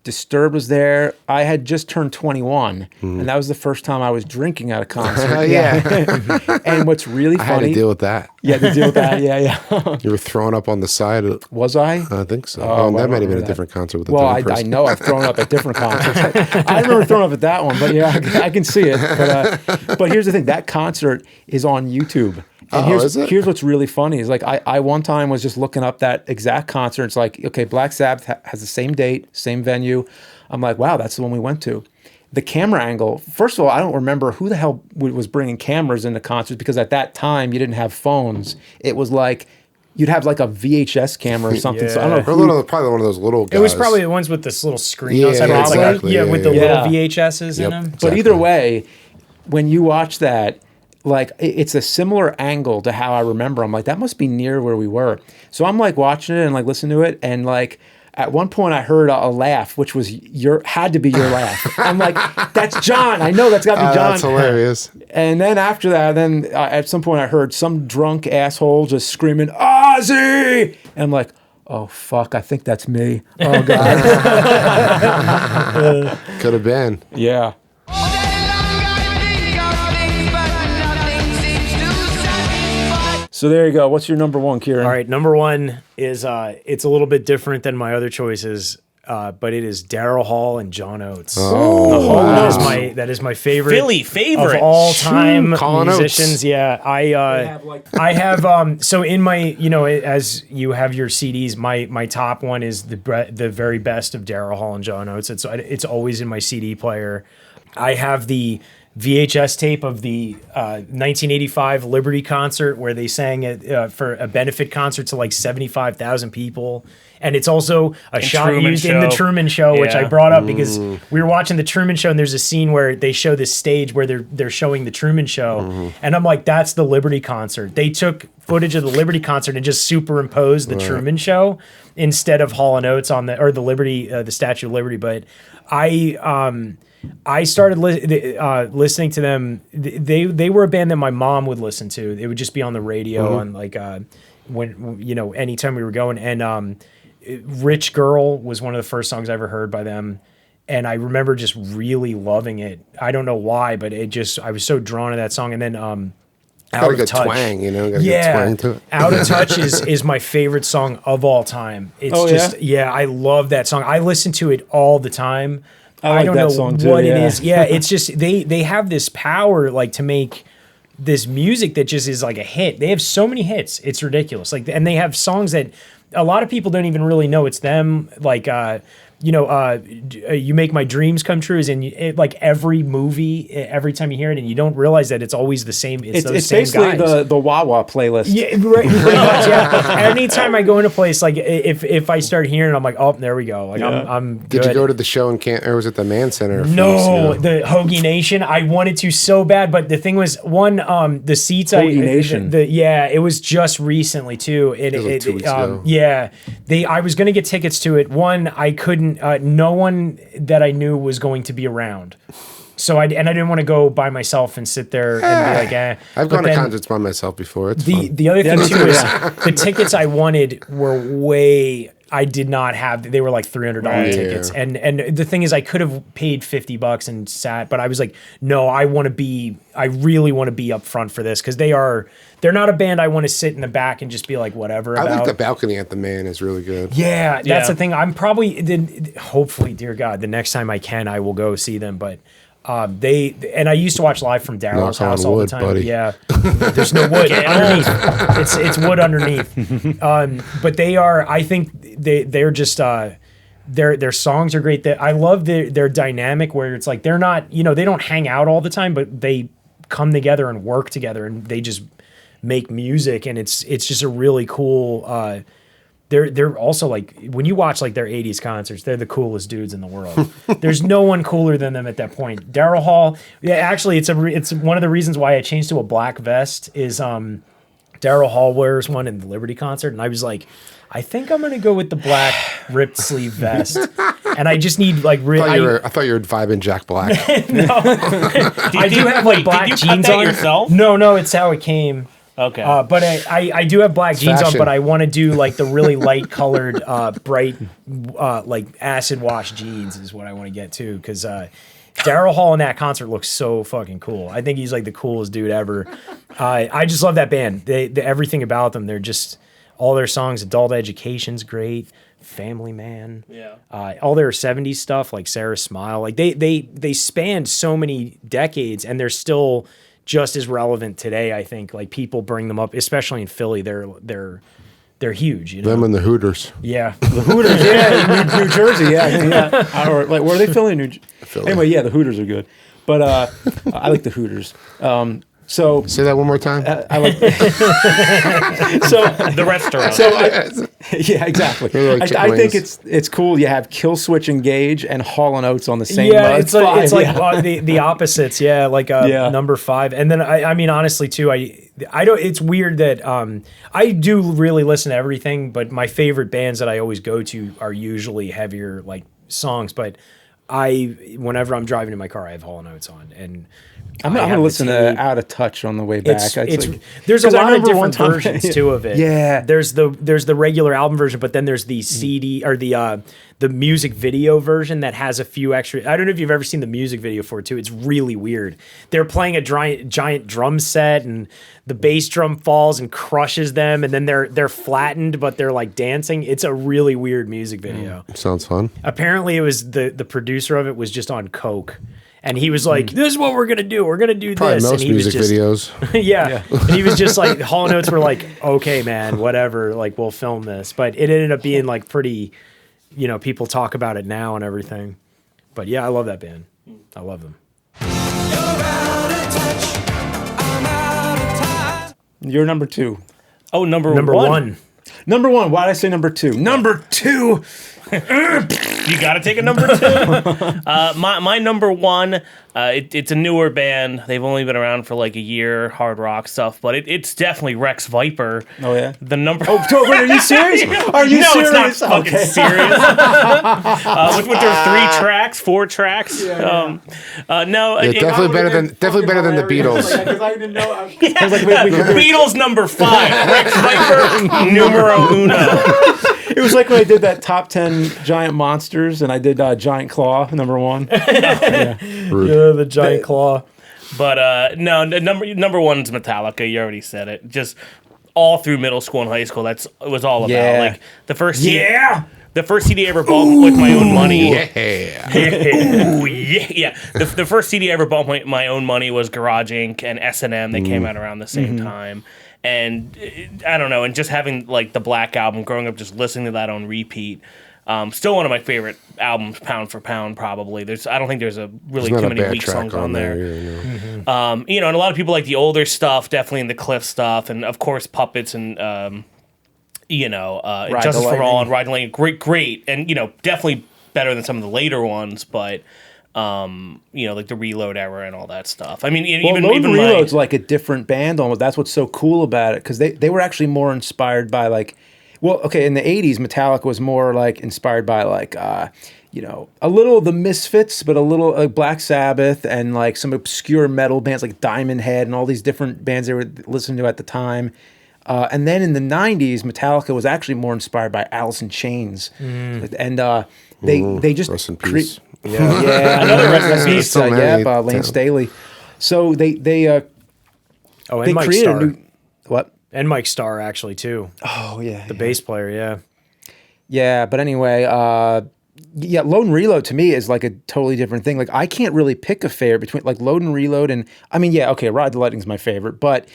Disturbed was there. I had just turned 21, and that was the first time I was drinking at a concert. Yeah. And what's really I had funny... to deal with that. Yeah, to deal with that. Yeah. You were throwing up on the side. Was I? I think so. Oh, That I might have been remember a that. different concert with a Well, different I person. know I've thrown up at different concerts. I remember throwing up at that one, but yeah, I can see it. But here's the thing: that concert is on YouTube. And here's what's really funny is like I one time was just looking up that exact concert. It's like, okay, Black Sabbath has the same date, same venue. I'm like, wow, that's the one we went to. The camera angle, first of all, I don't remember who the hell was bringing cameras into concerts, because at that time you didn't have phones. It was like you'd have like a VHS camera or something. So I don't know. Probably one of those little guys. It was probably the ones with this little screen. Yeah, outside, exactly. with the Yeah. little VHSs in them. But Exactly. either way, when you watch that, like it's a similar angle to how I remember. I'm like, that must be near where we were. So I'm like watching it and like listening to it, and like at one point I heard a laugh, which was had to be your laugh. I'm like, that's John. I know that's got to be John. That's hilarious. And then after that, at some point I heard some drunk asshole just screaming, Ozzy! And I'm like, oh, fuck, I think that's me. Oh, God. Could have been. Yeah. So there you go. What's your number one, Kieran? All right, number one is it's a little bit different than my other choices, but it is Daryl Hall and John Oates. That is my favorite Philly favorite of all time Colin musicians. Oates. Yeah, I have so in my as you have your CDs, my top one is the very best of Daryl Hall and John Oates. It's always in my CD player. I have the VHS tape of the 1985 Liberty concert where they sang it for a benefit concert to like 75,000 people. And it's also a shot Truman used in the Show. Truman Show, which I Yeah. brought up because we were watching the Truman Show, and there's a scene where they show this stage where they're showing the Truman Show. And I'm like, that's the Liberty concert. They took footage of the Liberty concert and just superimposed the Truman Show instead of Hall and Oates on the Liberty, the Statue of Liberty. But I started listening to them. They were a band that my mom would listen to. It would just be on the radio on like when anytime we were going. And Rich Girl was one of the first songs I ever heard by them. And I remember just really loving it. I don't know why, but I was so drawn to that song. And then Got Out a of good Touch. twang, Got a good twang to it. Out of Touch is my favorite song of all time. It's I love that song. I listen to it all the time. I like don't that know song too, what it yeah. is. Yeah, it's just they have this power like to make this music that just is like a hit. They have so many hits. It's ridiculous. Like, and they have songs that a lot of people don't even really know it's them. Like You Make My Dreams Come True is in like every movie, every time you hear it, and you don't realize that it's always the same. It's those It's same basically guys. the Wawa playlist. Yeah, pretty much, yeah. Anytime I go in a place, like if I start hearing, I'm like, oh, there we go. Like I'm good. Did you go to the show in or was it the Man Center? No, the Hoagie Nation. I wanted to so bad, but the thing was, the seats. Hoagie Nation. It was just recently too. was like 2 weeks ago. Yeah, I was gonna get tickets to it. One, I couldn't. No one that I knew was going to be around. So I didn't want to go by myself and sit there and be like, eh. I've But gone to then concerts by myself before. It's fun. the other thing me too too, is the tickets I wanted were way. I did not have. They were like $300 tickets, and the thing is, I could have paid $50 and sat, but I was like, no, I really want to be up front for this because they're not a band I want to sit in the back and just be like whatever I about. think the balcony at the Man is really good. Yeah, that's Yeah. the thing. I'm probably hopefully, dear God, the next time I can, I will go see them. But I used to watch live from Daryl's Knock on house all wood, the time. buddy. Yeah, there's no wood underneath. It's wood underneath. But they are. I think they're just. Their songs are great. I love their dynamic where it's like they're not. They don't hang out all the time, but they come together and work together, and they just make music, and it's just a really cool. They're also like when you watch like their 80s concerts, they're the coolest dudes in the world. There's no one cooler than them at that point. Daryl Hall, yeah, actually it's one of the reasons why I changed to a black vest is Daryl Hall wears one in the Liberty concert, and I was like, I think I'm gonna go with the black ripped sleeve vest. And I just need like I thought you were vibing Jack Black. I do have like black did you jeans cut that on. yourself? No, it's how it came. Okay. But I do have black jeans fashion. on, but I want to do like the really light colored, bright, like acid wash jeans is what I want to get to. Because Daryl Hall in that concert looks so fucking cool. I think he's like the coolest dude ever. I just love that band. They everything about them. They're just all their songs. Adult Education's great. Family Man. Yeah. All their 70s stuff like Sarah's Smile. Like they spanned so many decades and they're still just as relevant today, I think. Like people bring them up, especially in Philly. They're huge, you know. Them and the Hooters. Yeah. The Hooters, yeah, New Jersey, yeah. Or, like, where are they filming? Philly. Anyway, yeah, the Hooters are good, but I like the Hooters. So Say that one more time. I like The restaurant. yeah, exactly. They're like I think wings. it's cool. You have Kill Switch Engage and Hall and Oates on the same. Yeah, it's like yeah. the opposites. Yeah, like Yeah. number 5. And then I mean honestly too, I don't. It's weird that I do really listen to everything, but my favorite bands that I always go to are usually heavier like songs. But whenever I'm driving in my car, I have Hall and Oates on, and I'm I gonna have listen the to tape. Out of Touch on the way back. It's like- there's a 'cause I lot of remember one different time- versions too of it. Yeah. There's the regular album version, but then there's the CD or the music video version that has a few extra. I don't know if you've ever seen the music video for it too. It's really weird. They're playing a giant drum set and the bass drum falls and crushes them, and then they're flattened, but they're like dancing. It's a really weird music video. Sounds fun. Apparently, it was the producer of it was just on coke. And he was like, "This is what we're gonna do. We're gonna do Probably this." most and he music was just, videos. yeah. And he was just like, Hall & Oates were like, okay, man, whatever, like, we'll film this. But it ended up being like pretty, you know, people talk about it now and everything. But yeah, I love that band. I love them. You're number 2. Oh, number One. Number 1. Why did I say number 2? Number 2. You got to take a number 2. My number 1, it's a newer band. They've only been around for like a year, hard rock stuff, but it's definitely Rex Viper. Oh yeah. The number. Oh, wait, are you serious? Are you no, serious? it's not fucking serious. With their 4 tracks. No, Yeah, definitely better than the Beatles. Because I didn't know. I was Beatles number 5, Rex Viper numero uno. It was like when I did that top 10 giant monsters, and I did Giant Claw number 1. Yeah, the giant claw. But no, number 1's Metallica. You already said it. Just all through middle school and high school, it was all about. Yeah. Like the first the first CD I ever bought with my own money. Yeah. Ooh, yeah. The first CD I ever bought with my own money was Garage Inc. and S&M. They came out around the same time. And I don't know, and just having like the Black Album, growing up just listening to that on repeat, still one of my favorite albums, pound for pound, probably. I don't think there's a really There's too not a many bad weak track songs on there. You know. You know, and a lot of people like the older stuff, definitely in the Cliff stuff, and of course Puppets and you know, Ride Justice the for All Lightning. and Ride the Lightning, great, and you know, definitely better than some of the later ones, but. You know, like the Reload era and all that stuff. I mean, Well, even Load and my- Reload's like a different band almost. That's what's so cool about it, because they were actually more inspired by like, well, okay, in the 80s, Metallica was more like inspired by like, you know, a little the Misfits, but a little Black Sabbath and like some obscure metal bands like Diamond Head and all these different bands they were listening to at the time. And then in the 90s, Metallica was actually more inspired by Alice in Chains. And they just... Rest in peace. Yeah, Another rest in peace. So many. Lane Staley. So they Oh, and they Mike created Starr. a new... What? And Mike Starr, actually, too. Oh, yeah. The bass player, yeah. Yeah, but anyway, yeah, Load and Reload to me is like a totally different thing. Like, I can't really pick a favorite between like Load and Reload and... I mean, yeah, okay, Ride the Lightning's my favorite, but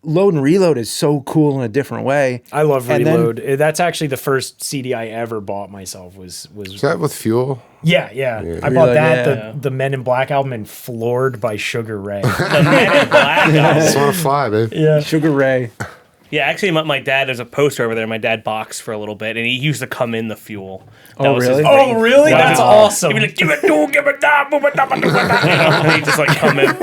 Load and Reload is so cool in a different way. I love And then- Reload. That's actually the first CD I ever bought myself was Is that with Fuel? yeah. I bought Reload, that, yeah. the Men in Black album, and Floored by Sugar Ray. the Man in Black album. Just want to fly, babe. Yeah. Sugar Ray. Yeah, actually, my dad, there's a poster over there. My dad boxed for a little bit, and he used to come in the Fuel. That Oh, was his really? ring. Oh, really? That was That's his- awesome. He'd be like, give it, do, give it, da, boom, da, ba, da, ba, da. You know, he'd just like come in.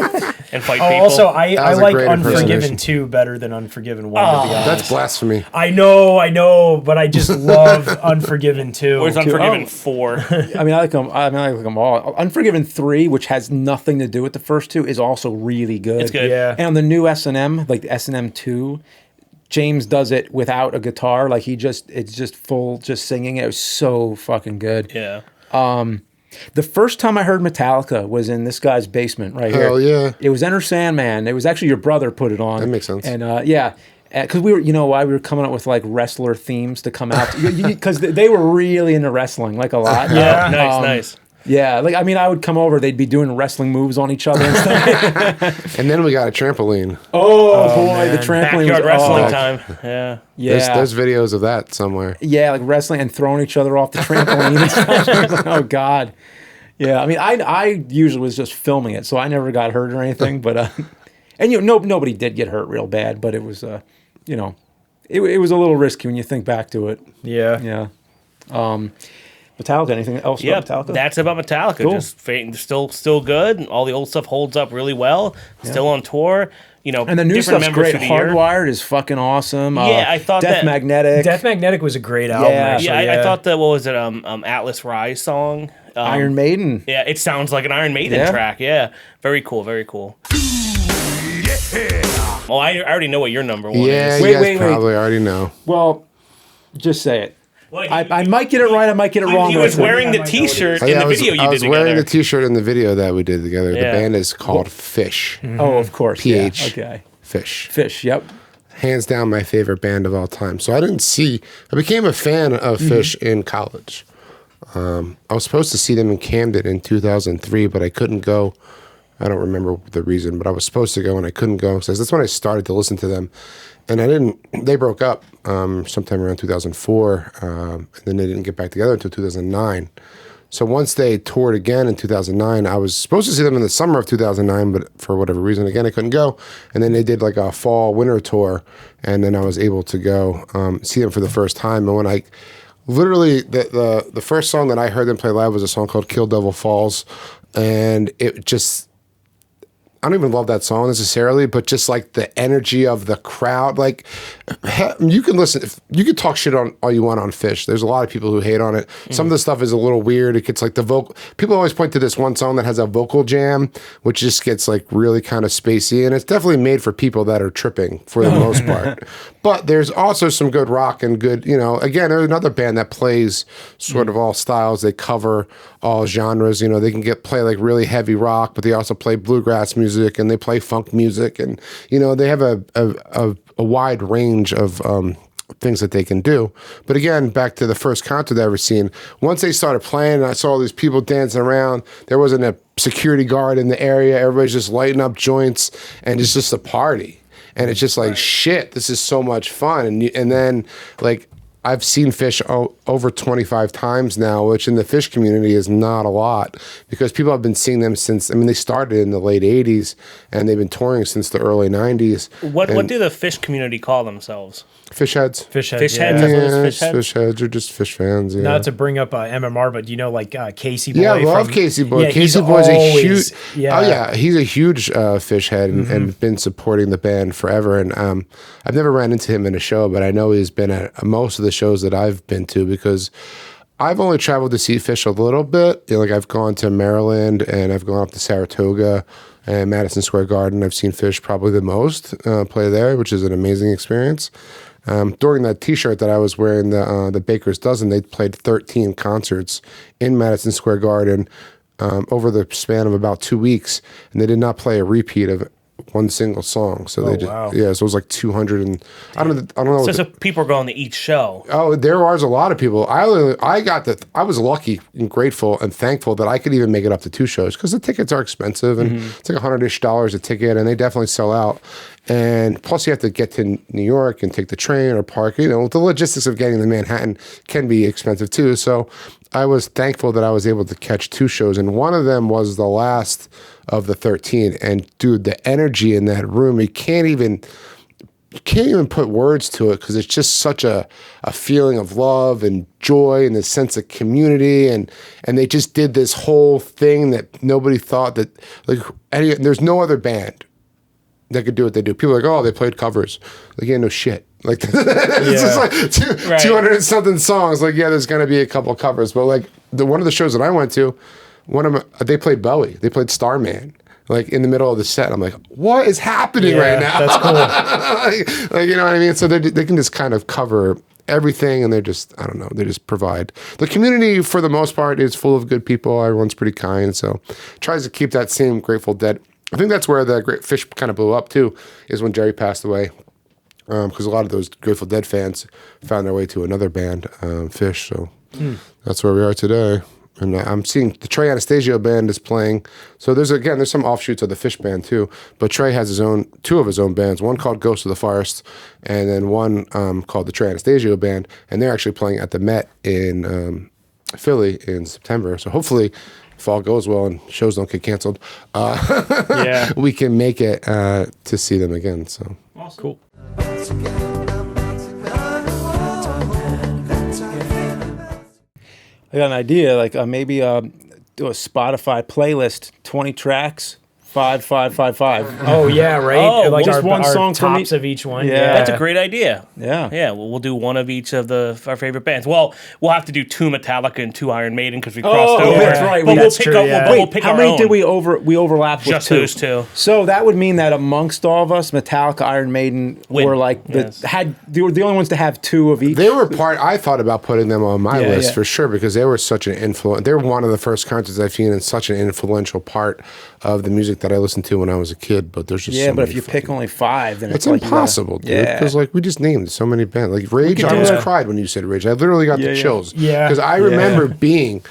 and fight Oh, people. also, I was a like great Unforgiven impersonation. 2 better than Unforgiven 1, to be honest. That's blasphemy. I know, but I just love Unforgiven 2. Where's Unforgiven Oh. 4? I mean, I like them. I like them all. Unforgiven 3, which has nothing to do with the first two, is also really good. It's good. Yeah. And on the new S&M, like the S&M 2, James does it without a guitar. Like it's just full, just singing. It was so fucking good. Yeah. The first time I heard Metallica was in this guy's basement right here. Hell yeah. It was Enter Sandman. It was actually your brother put it on. That makes sense. And yeah, because we were, you know why? We were coming up with like wrestler themes to come out. Because they were really into wrestling, like a lot. Yeah. Nice. Yeah, like I mean, I would come over. They'd be doing wrestling moves on each other and stuff. And then we got a trampoline. Oh boy, man. the trampoline Backyard was wrestling oh, time. Yeah. Yeah, There's videos of that somewhere. yeah, like wrestling and throwing each other off the trampoline and stuff. I was like, oh god. Yeah, I mean, I usually was just filming it, so I never got hurt or anything. But and nobody did get hurt real bad, but it was you know, it was a little risky when you think back to it. Yeah. Yeah. Metallica. Anything else Yeah, about Metallica? that's about Metallica. Cool. Just still good. All the old stuff holds up really well. Still on tour. You know, And the new different stuff's members great. through the year. Hardwired is fucking awesome. Yeah, I thought Death that- Magnetic, Death Magnetic was a great album, Yeah. actually. Yeah, I thought that, what was it, Atlas Rise song? Iron Maiden. Yeah, it sounds like an Iron Maiden Yeah. track. Yeah, very cool, very cool. Oh, I already know what your number one Yeah, is. Wait, you guys wait, wait. probably already know. Well, just say it. Well, I might get it right. I might get it wrong. he but was I think- wearing the I might know what it T-shirt Oh, in yeah, the video I you was did wearing together. the T-shirt in the video that we did together. Yeah. The band is called Fish. Oh, of course. PH. Yeah. Okay. Fish. Fish. Yep. Hands down my favorite band of all time. So I became a fan of Fish in college. I was supposed to see them in Camden in 2003, but I couldn't go. I don't remember the reason, but I was supposed to go and I couldn't go. So that's when I started to listen to them. And they broke up sometime around 2004, and then they didn't get back together until 2009. So once they toured again in 2009, I was supposed to see them in the summer of 2009, but for whatever reason, again, I couldn't go. And then they did like a fall winter tour, and then I was able to go see them for the first time. And when I literally, the first song that I heard them play live was a song called Kill Devil Falls, and it just, I don't even love that song necessarily, but just like the energy of the crowd, like you can listen, you can talk shit on all you want on Fish. There's a lot of people who hate on it. Some of the stuff is a little weird. It gets like the vocal. People always point to this one song that has a vocal jam, which just gets like really kind of spacey, and it's definitely made for people that are tripping for the most part. But there's also some good rock and good, you know. Again, there's another band that plays sort of all styles. They cover all genres. You know, they can play like really heavy rock, but they also play bluegrass music and they play funk music, and you know they have a wide range of things that they can do. But again, back to the first concert I ever seen. Once they started playing, and I saw all these people dancing around. There wasn't a security guard in the area. Everybody's just lighting up joints, and it's just a party. And it's just like shit. This is so much fun. And then like I've seen Fish over 25 times now, which in the Fish community is not a lot because people have been seeing them since, I mean, they started in the late 80s and they've been touring since the early 90s. What do the Fish community call themselves? Fish heads. Fish heads. Fish yeah. heads? That's what it's, Yeah, Fish heads? Fish heads are just Fish fans. Yeah. Not to bring up MMR, but do you know like Casey Boy? Yeah, I love from- Casey Boy. Yeah, he's Casey Boy's a always- huge. Yeah. Oh yeah, he's a huge Fish head and been supporting the band forever. And I've never ran into him in a show, but I know he's been at most of the shows that I've been to because I've only traveled to see Fish a little bit. You know, like I've gone to Maryland and I've gone up to Saratoga and Madison Square Garden. I've seen Fish probably the most play there, which is an amazing experience. During that T-shirt that I was wearing, the Baker's Dozen, they played 13 concerts in Madison Square Garden over the span of about 2 weeks, and they did not play a repeat of one single song. So they just, wow. yeah, so it was like 200 and I don't know. So people are going to each show. Oh, there was a lot of people. I was lucky and grateful and thankful that I could even make it up to 2 shows because the tickets are expensive and it's like $100-ish a ticket, and they definitely sell out. And plus, you have to get to New York and take the train or park. You know, the logistics of getting to Manhattan can be expensive too. So I was thankful that I was able to catch 2 shows, and one of them was the last of the 13. And dude, the energy in that room, you can't even you can't even put words to it because it's just such a feeling of love and joy and this sense of community, and they just did this whole thing that nobody thought that there's no other band that could do what they do. People are like, oh, they played covers. Like, yeah, no shit. Like it's just like 200 and something songs. Like, yeah, there's gonna be a couple covers, but like one of the shows that I went to, they played Bowie. They played Starman. Like in the middle of the set, I'm like, what is happening right now? That's cool. like, you know what I mean? So they can just kind of cover everything, and they just provide. The community for the most part is full of good people. Everyone's pretty kind, so tries to keep that same Grateful Dead. I think that's where the Great Fish kind of blew up too, is when Jerry passed away. Because a lot of those Grateful Dead fans found their way to another band, Fish. So that's where we are today. And I'm seeing the Trey Anastasio band is playing. So there's some offshoots of the Fish band too. But Trey has two of his own bands. One called Ghost of the Forest, and then one called the Trey Anastasio band. And they're actually playing at the Met in Philly in September. So hopefully, if all goes well and shows don't get canceled, we can make it to see them again. So awesome. Cool. I got an idea, like maybe do a Spotify playlist, 20 tracks, 5, 5, 5, 5. Oh yeah, right. Oh, like just one our song from tops of each one. Yeah. That's a great idea. Yeah. Yeah, well, we'll do one of each of our favorite bands. Well, we'll have to do 2 Metallica and 2 Iron Maiden because we crossed over. That's right. But That's we'll pick true, up. yeah. We'll pick How our many own. did we overlap with? Just those 2. So that would mean that amongst all of us, Metallica, Iron Maiden were like they were the only ones to have 2 of each. they were I thought about putting them on my list yeah. for sure because they were such an influence. They were one of the first concerts I've seen and such an influential part of the music that I listened to when I was a kid. But there's just so but many if you pick only 5, then it's like you impossible, dude. Yeah. Because like we just named so many bands. Like Rage, could I do almost it. cried when you said Rage. I literally got the chills. Yeah. Because I remember being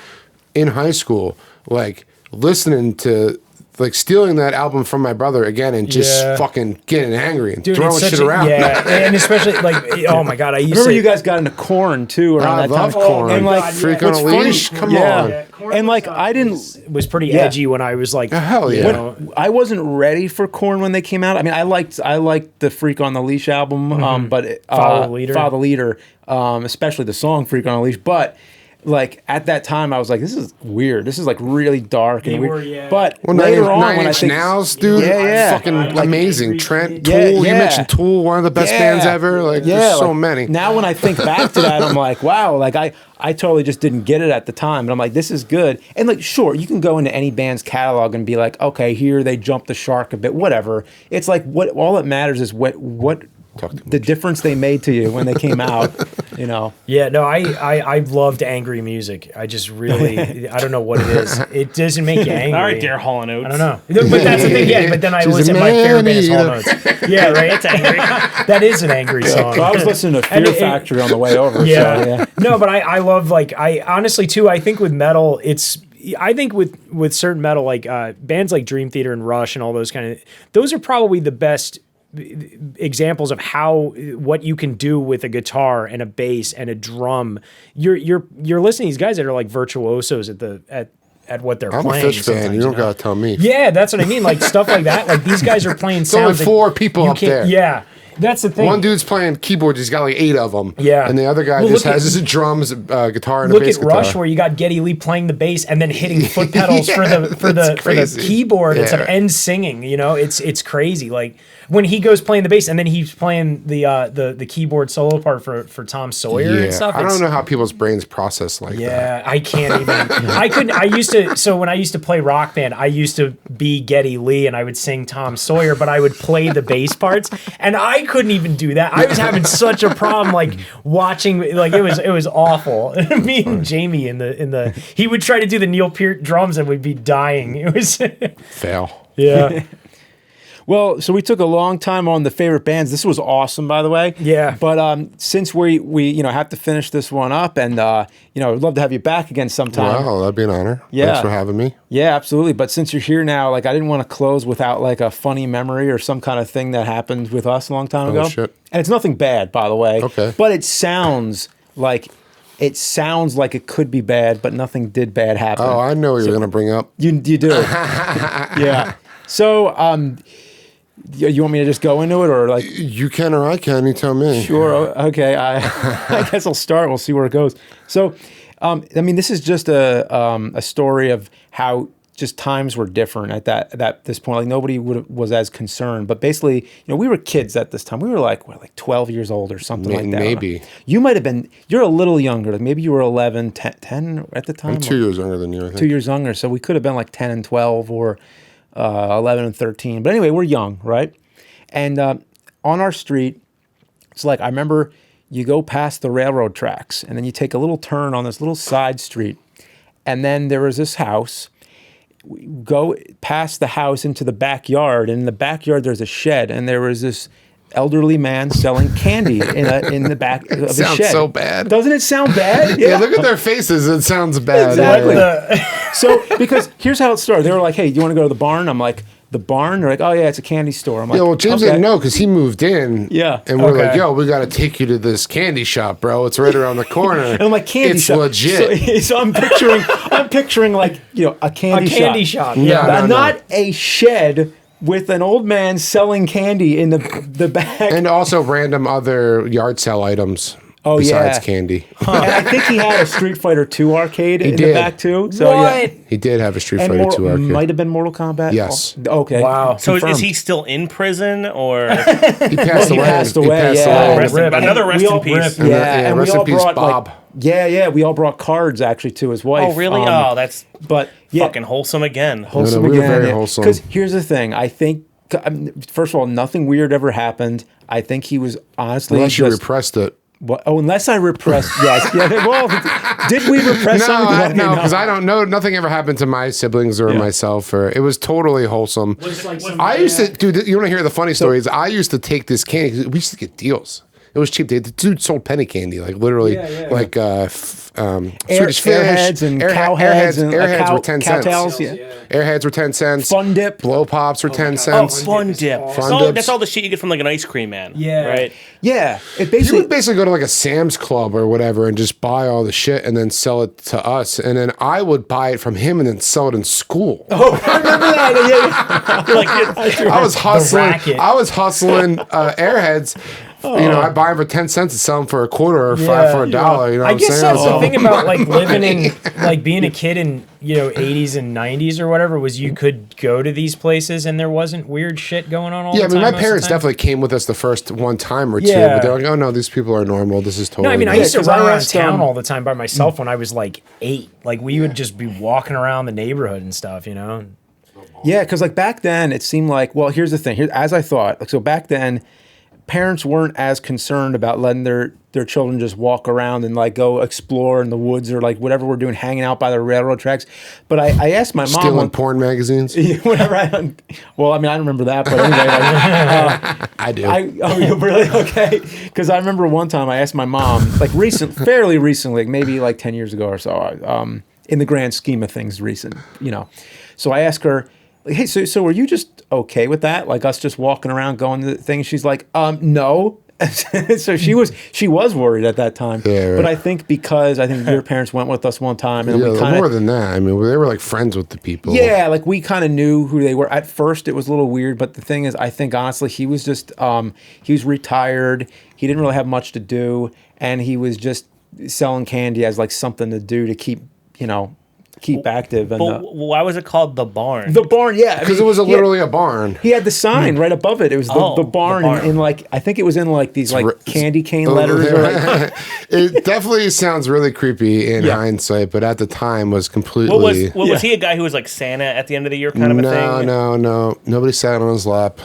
in high school, like listening to, like stealing that album from my brother again and just fucking getting angry and throwing it's shit such around. Yeah, and especially like, oh my god, I used Remember to. you guys got into Korn too around I that love time. Korn. And like, Freak on a Leash. Come on. Korn And like was, I didn't. was pretty Yeah. edgy when I was like, Hell yeah. you know, I wasn't ready for Korn when they came out. I mean, I liked the Freak on the Leash album, but Follow the Leader. Follow the Leader, especially the song Freak on a Leash. But like at that time, I was like, this is weird. This is like really dark and They weird. were, yeah. But Well, later Nine on, when I Inch think, Nails, dude, fucking Like, amazing. Angry Trent, Kid. Tool, Yeah, you yeah. mentioned Tool, one of the best bands ever. Like, there's so like, many. Now when I think back to that, I'm like, wow, like I totally just didn't get it at the time. But I'm like, this is good. And like, sure, you can go into any band's catalog and be like, okay, here they jumped the shark a bit, whatever. It's like what all that matters is what the difference they made to you when they came out, you know. Yeah, no, I loved angry music. I just really, I don't know what it is. It doesn't make you angry. All right, Daryl Hall and Oates. I don't know. But that's the thing, yeah. But then I She's listen a to my favorite band is man Hall Notes. Yeah, right? That's angry. That is an angry song. So I was listening to And Fear Factory on the way over. Yeah. So, yeah. No, but I love, like, I honestly, too, I think with metal, I think with certain metal, like bands like Dream Theater and Rush and all those those are probably the best examples of what you can do with a guitar and a bass and a drum. You're listening to these guys that are like virtuosos at what they're I'm playing. a Fish fan. sometimes, You don't know? gotta tell me. Yeah, that's what I mean. Like stuff like that. Like these guys are playing It's only sounds. 4 people you up can't- there. Yeah, that's the thing. One dude's playing keyboards. He's got like 8 of them. Yeah. And the other guy Well, just look has at- his drums, guitar, and a Look bass at Rush, guitar. where you got Geddy Lee playing the bass and then hitting foot pedals for that's the crazy. keyboard and Yeah. stuff and singing. You know, it's crazy. Like when he goes playing the bass and then he's playing the keyboard solo part for Tom Sawyer and stuff. I It's- don't know how people's brains process like that. Yeah, I can't even. I couldn't. I used to. So when I used to play Rock Band, I used to be Geddy Lee and I would sing Tom Sawyer, but I would play the bass parts, and I couldn't even do that. I was having such a problem, like watching. Like it was awful. Me and Jamie in the he would try to do the Neil Peart drums and we'd be dying. It was Fail. yeah. Well, so we took a long time on the favorite bands. This was awesome, by the way. Yeah. But since we have to finish this one up, and I'd love to have you back again sometime. Wow, that'd be an honor. Yeah. Thanks for having me. Yeah, absolutely. But since you're here now, like I didn't want to close without like a funny memory or some kind of thing that happened with us a long time ago. Shit. And it's nothing bad, by the way. Okay. But it sounds like it could be bad, but nothing did bad happen. Oh, I know what you're going to bring up. You do. Yeah. So You want me to just go into it, or like? You can or I can. You tell me. Sure. Okay. I guess I'll start. We'll see where it goes. So, I mean, this is just a story of how just times were different at this point. Like nobody was as concerned. But basically, we were kids at this time. We were like 12 years old or something like that. Maybe. You might have been. You're a little younger. Like maybe you were 11, 10 at the time. I'm 2 years younger than you. I think. 2 years younger. So we could have been like 10 and 12 or 11 and 13. But anyway, we're young, right? And on our street, it's like I remember you go past the railroad tracks and then you take a little turn on this little side street. And then there was this house. We go past the house into the backyard. And in the backyard, there's a shed. And there was this elderly man selling candy in the back of the shed. Sounds so bad. Doesn't it sound bad? Yeah, look at their faces. It sounds bad. Exactly. So, because here's how it started. They were like, hey, do you want to go to the barn? I'm like, the barn? They're like, oh, yeah, it's a candy store. I'm like, Yeah, well, James didn't know because he moved in. Yeah. And we're like, yo, we got to take you to this candy shop, bro. It's right around the corner. And I'm like, candy it's shop. legit. So I'm picturing like, a candy shop. A candy shop. No, Yeah. no. Not a shed with an old man selling candy in the back. And also random other yard sale items besides candy. And I think he had a Street Fighter 2 arcade in the did. back too. So yeah. He did have a Street And Fighter 2 arcade. might have been Mortal Kombat. Yes. Okay. Wow. So is Confirmed. he still in prison or He passed He away. passed away, yeah. away. Rest in- another rest We in all- peace? Yeah, and we rest in all peace, brought Bob. we all brought cards actually to his wife. Oh, really? That's But yeah, fucking wholesome again. wholesome we were again. very wholesome. Because here's the thing, I think. First of all, nothing weird ever happened. I think he was honestly Unless you just. repressed it. Unless I repressed, yes. Yeah, well, did we repress something? No, because I don't know. Nothing ever happened to my siblings or myself. Or it was totally wholesome. I used to, dude. You want to hear the funny stories? I used to take this candy. 'Cause we used to get deals. It was cheap. The dude sold penny candy, like literally, like Swedish fish, Airheads and cowheads and Airheads were 10 cents. cowtails, yeah. Airheads were 10 cents. Fun Dip. Blow pops were 10 Oh, cents. fun dip. Fun dips. That's all the shit you get from like an ice cream man. Yeah. Right? Yeah, it You basically. would basically go to like a Sam's Club or whatever and just buy all the shit and then sell it to us. And then I would buy it from him and then sell it in school. Oh, I remember that. Yeah. Like, I was hustling. racket. Airheads. I buy them for 10 cents and sell them for a quarter or five for a dollar. You know what I I'm guess saying? that's the So- thing about like living in like being a kid in 80s and 90s or whatever was you could go to these places and there wasn't weird shit going on all Yeah, I the mean, time. my parents definitely came with us the first one time or two, Yeah. but they're like, oh no, these people are normal. This is totally. No, I mean, I nice. used to 'cause run I around asked, town all the time by myself when I was like 8. Like we would just be walking around the neighborhood and stuff, Yeah, because like back then it seemed like, well, here's the thing. As I thought, like so back then, parents weren't as concerned about letting their children just walk around and like go explore in the woods or like whatever we're doing, hanging out by the railroad tracks. But I asked my mom Stealing porn magazines. whenever well, I mean, I don't remember that, but anyway, I do. oh, really? Okay. Because I remember one time I asked my mom, like fairly recently, like maybe like 10 years ago or so, in the grand scheme of things, recent, So I asked her, like, hey, so were you just okay with that? Like us just walking around going to the thing? She's like, no. So she was worried at that time. Yeah, right. But I think because your parents went with us one time and we Yeah, kind more of than that. I mean, they were like friends with the people. yeah, like we kind of knew who they were. At first, it was a little weird, but the thing is, I think honestly, he was just he was retired. He didn't really have much to do, and he was just selling candy as like something to do to keep active. And but why was it called the barn? the barn, yeah, because it was literally a barn. He had the sign right above it. It was the barn, in like I think it was in like these like candy cane letters. Or like, It definitely sounds really creepy in hindsight, but at the time was completely. Was he a guy who was like Santa at the end of the year kind of a thing? No. Nobody sat on his lap.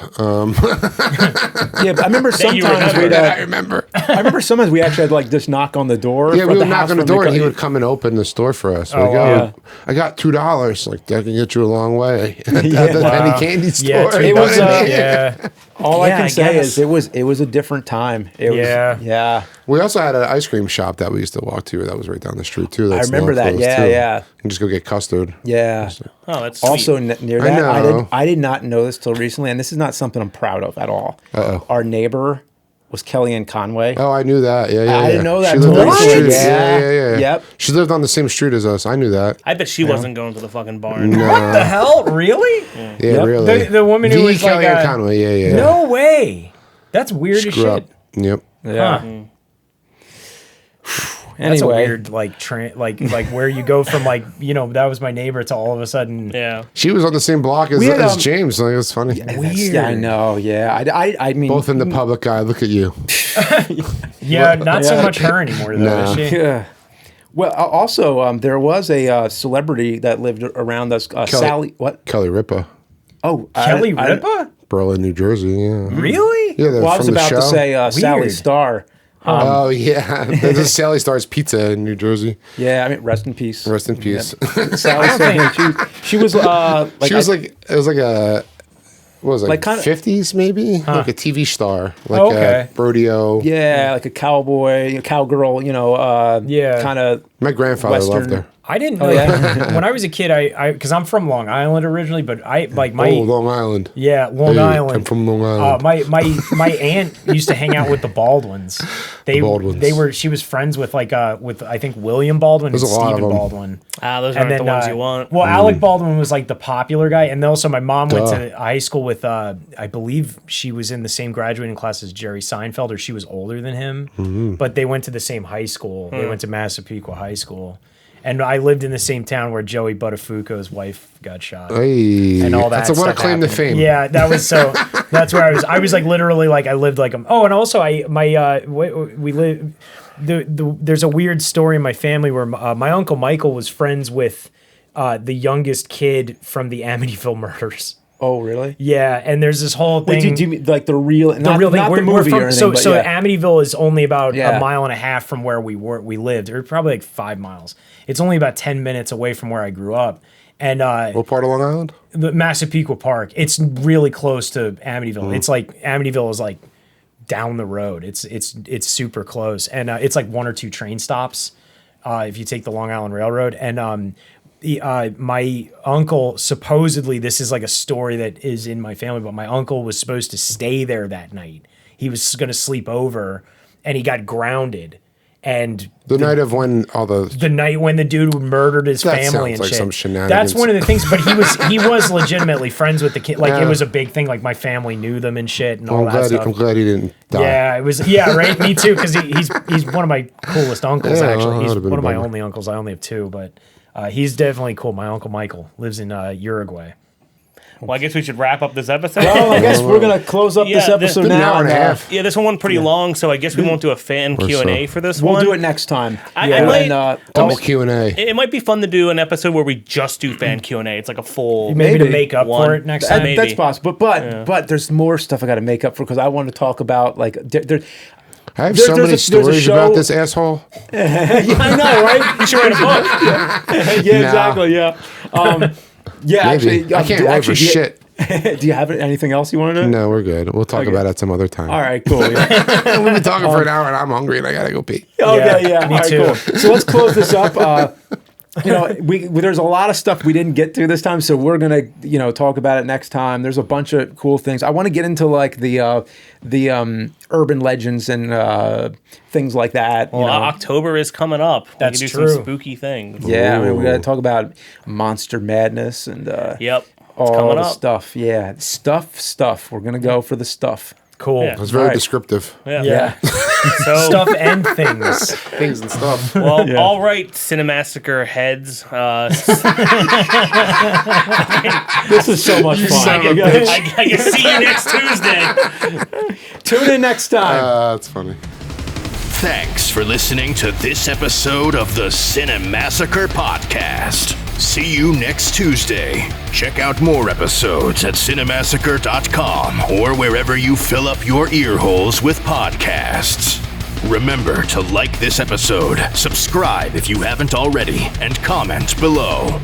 yeah, but I remember you sometimes remember. I remember. I remember sometimes we actually had to like just knock on the door. Yeah, for we the would knock house on the when they door and come- he would come and open the store for us. Oh, Like, wow. I got $2. Like, that can get you a long way. At the penny candy store. Yeah, you it know was, what I mean? yeah. All I Yeah, can I say guess. is it was a different time. It was, Yeah. yeah. We also had an ice cream shop that we used to walk to that was right down the street, too. That's remember now that. closed, Yeah, too. yeah. You can just go get custard. Yeah. Oh, that's sweet. Also near I that, know. I did not know this till recently, and this is not something I'm proud of at all. Uh-oh. Our neighbor was Kellyanne Conway. Oh, I knew that. Yeah. I didn't know that. She lived on the What? street. Yeah. Yeah. Yep. She lived on the same street as us. I knew that. I bet she wasn't going to the fucking barn. No. What the hell? Really? Yeah, really. The woman who was like Kellyanne Conway. Yeah. No way. That's weird as Screw up. shit. Yep. Yeah. Huh. Anyway, That's a weird like where you go from that was my neighbor to all of a sudden. Yeah. She was on the same block as, We had, as James. Like, it was funny. Yeah, I know. Yeah, I mean, Both in the public eye. Look at you. Yeah, not so much her anymore though. No. Is she? Yeah. Well, also, there was a celebrity that lived around us. Sally. What? Kelly Ripa. Oh, Kelly Ripa? Berlin, New Jersey. Yeah. Really? Yeah. Well, I was from the about show. to say Sally Weird. Starr. Oh yeah, there's a Sally Starr's Pizza in New Jersey. Yeah, I mean, rest in peace. Rest in peace. Sally Starr. She was. She was it was like a. What was it? Like kinda- 50s maybe, like a TV star, like Okay. a rodeo. Yeah, like a cowboy, cowgirl. Yeah. kind of. My grandfather Western. loved her. I didn't Oh, yeah? when I was a kid, I because I'm from Long Island originally, but I like my Long Island. yeah, Long Hey, Island. I'm from Long Island. My aunt used to hang out with the Baldwins. Baldwins. She was friends with with I think William Baldwin and There's a lot of Stephen them. Baldwin. Those aren't the ones you want. Well, Alec Baldwin was like the popular guy, and also my mom went Duh. to high school with I believe she was in the same graduating class as Jerry Seinfeld, or she was older than him, but they went to the same high school. They went to Massapequa High School. And I lived in the same town where Joey Buttafuoco's wife got shot. Hey, And all that. That's what a stuff claim to happened. fame. Yeah, that was so. That's where I was. I was like literally like I lived like oh, and also we live. There's a weird story in my family where my uncle Michael was friends with the youngest kid from the Amityville murders. Oh, really? Yeah, and there's this whole thing. Wait, do you mean like the real? Not real thing. the We're movie from, or anything. so yeah. Amityville is only about Yeah. a mile and a half from where we lived, or probably like 5 miles. It's only about 10 minutes away from where I grew up. And What part of Long Island? the Massapequa Park, it's really close to Amityville. It's like Amityville is like down the road. It's super close, and it's like 1 or 2 train stops if you take the Long Island Railroad. And my uncle, supposedly, this is like a story that is in my family, but my uncle was supposed to stay there that night. He was going to sleep over, and he got grounded. And The night of when all the night when the dude murdered his That family sounds and like shit. some shenanigans. That's one of the things. But he was legitimately friends with the kid. Like it was a big thing. Like my family knew them and shit and all that stuff. I'm glad he didn't die. Yeah, it was. Yeah, right. Me too. Because he's one of my coolest uncles. Yeah, Actually, that he's would've been one of my a bummer. only uncles. I only have 2, but he's definitely cool. My uncle Michael lives in Uruguay. Well, I guess we should wrap up this episode. Well, I guess we're gonna close up this Yeah, episode An now. hour and a and, half. Yeah, this one went pretty long, so I guess we won't do a fan Q&A for this We'll one. do it next time. I might- Double Q&A. It might be fun to do an episode where we just do fan Q&A. It's like a full... Maybe to Maybe. make up One. for it next That- time. Maybe. that's possible, but there's more stuff I got to make up for because I want to talk about like there. I have There- so there's many a stories show- about this asshole. I know, right? You should write a book. Yeah, exactly. Yeah. Yeah, Maybe. actually, I can't wait for shit. Do you have anything else you want to know? No, we're good. We'll talk about it some other time. All right, cool. Yeah. We've been talking for an hour and I'm hungry and I gotta go pee. Okay, yeah. me All right, too. cool. So let's close this up. We there's a lot of stuff we didn't get to this time, so we're gonna talk about it next time. There's a bunch of cool things. I want to get into like the urban legends and things like that. Well, October is coming up. That's we can do true. some spooky things. Yeah, I mean, we got to Ooh. talk about Monster Madness and Yep. It's all coming the up. stuff. Yeah, stuff. We're gonna go for the stuff. Cool. Yeah. That's very All right. descriptive. Yeah. Yeah. So, Stuff and things. Things and stuff. well, all right, Cinemassacre heads. This is so much fun. I can see you next Tuesday. Tune in next time. That's funny. Thanks for listening to this episode of the Cinemassacre Podcast. See you next Tuesday. Check out more episodes at cinemassacre.com or wherever you fill up your ear holes with podcasts. Remember to like this episode, subscribe if you haven't already, and comment below.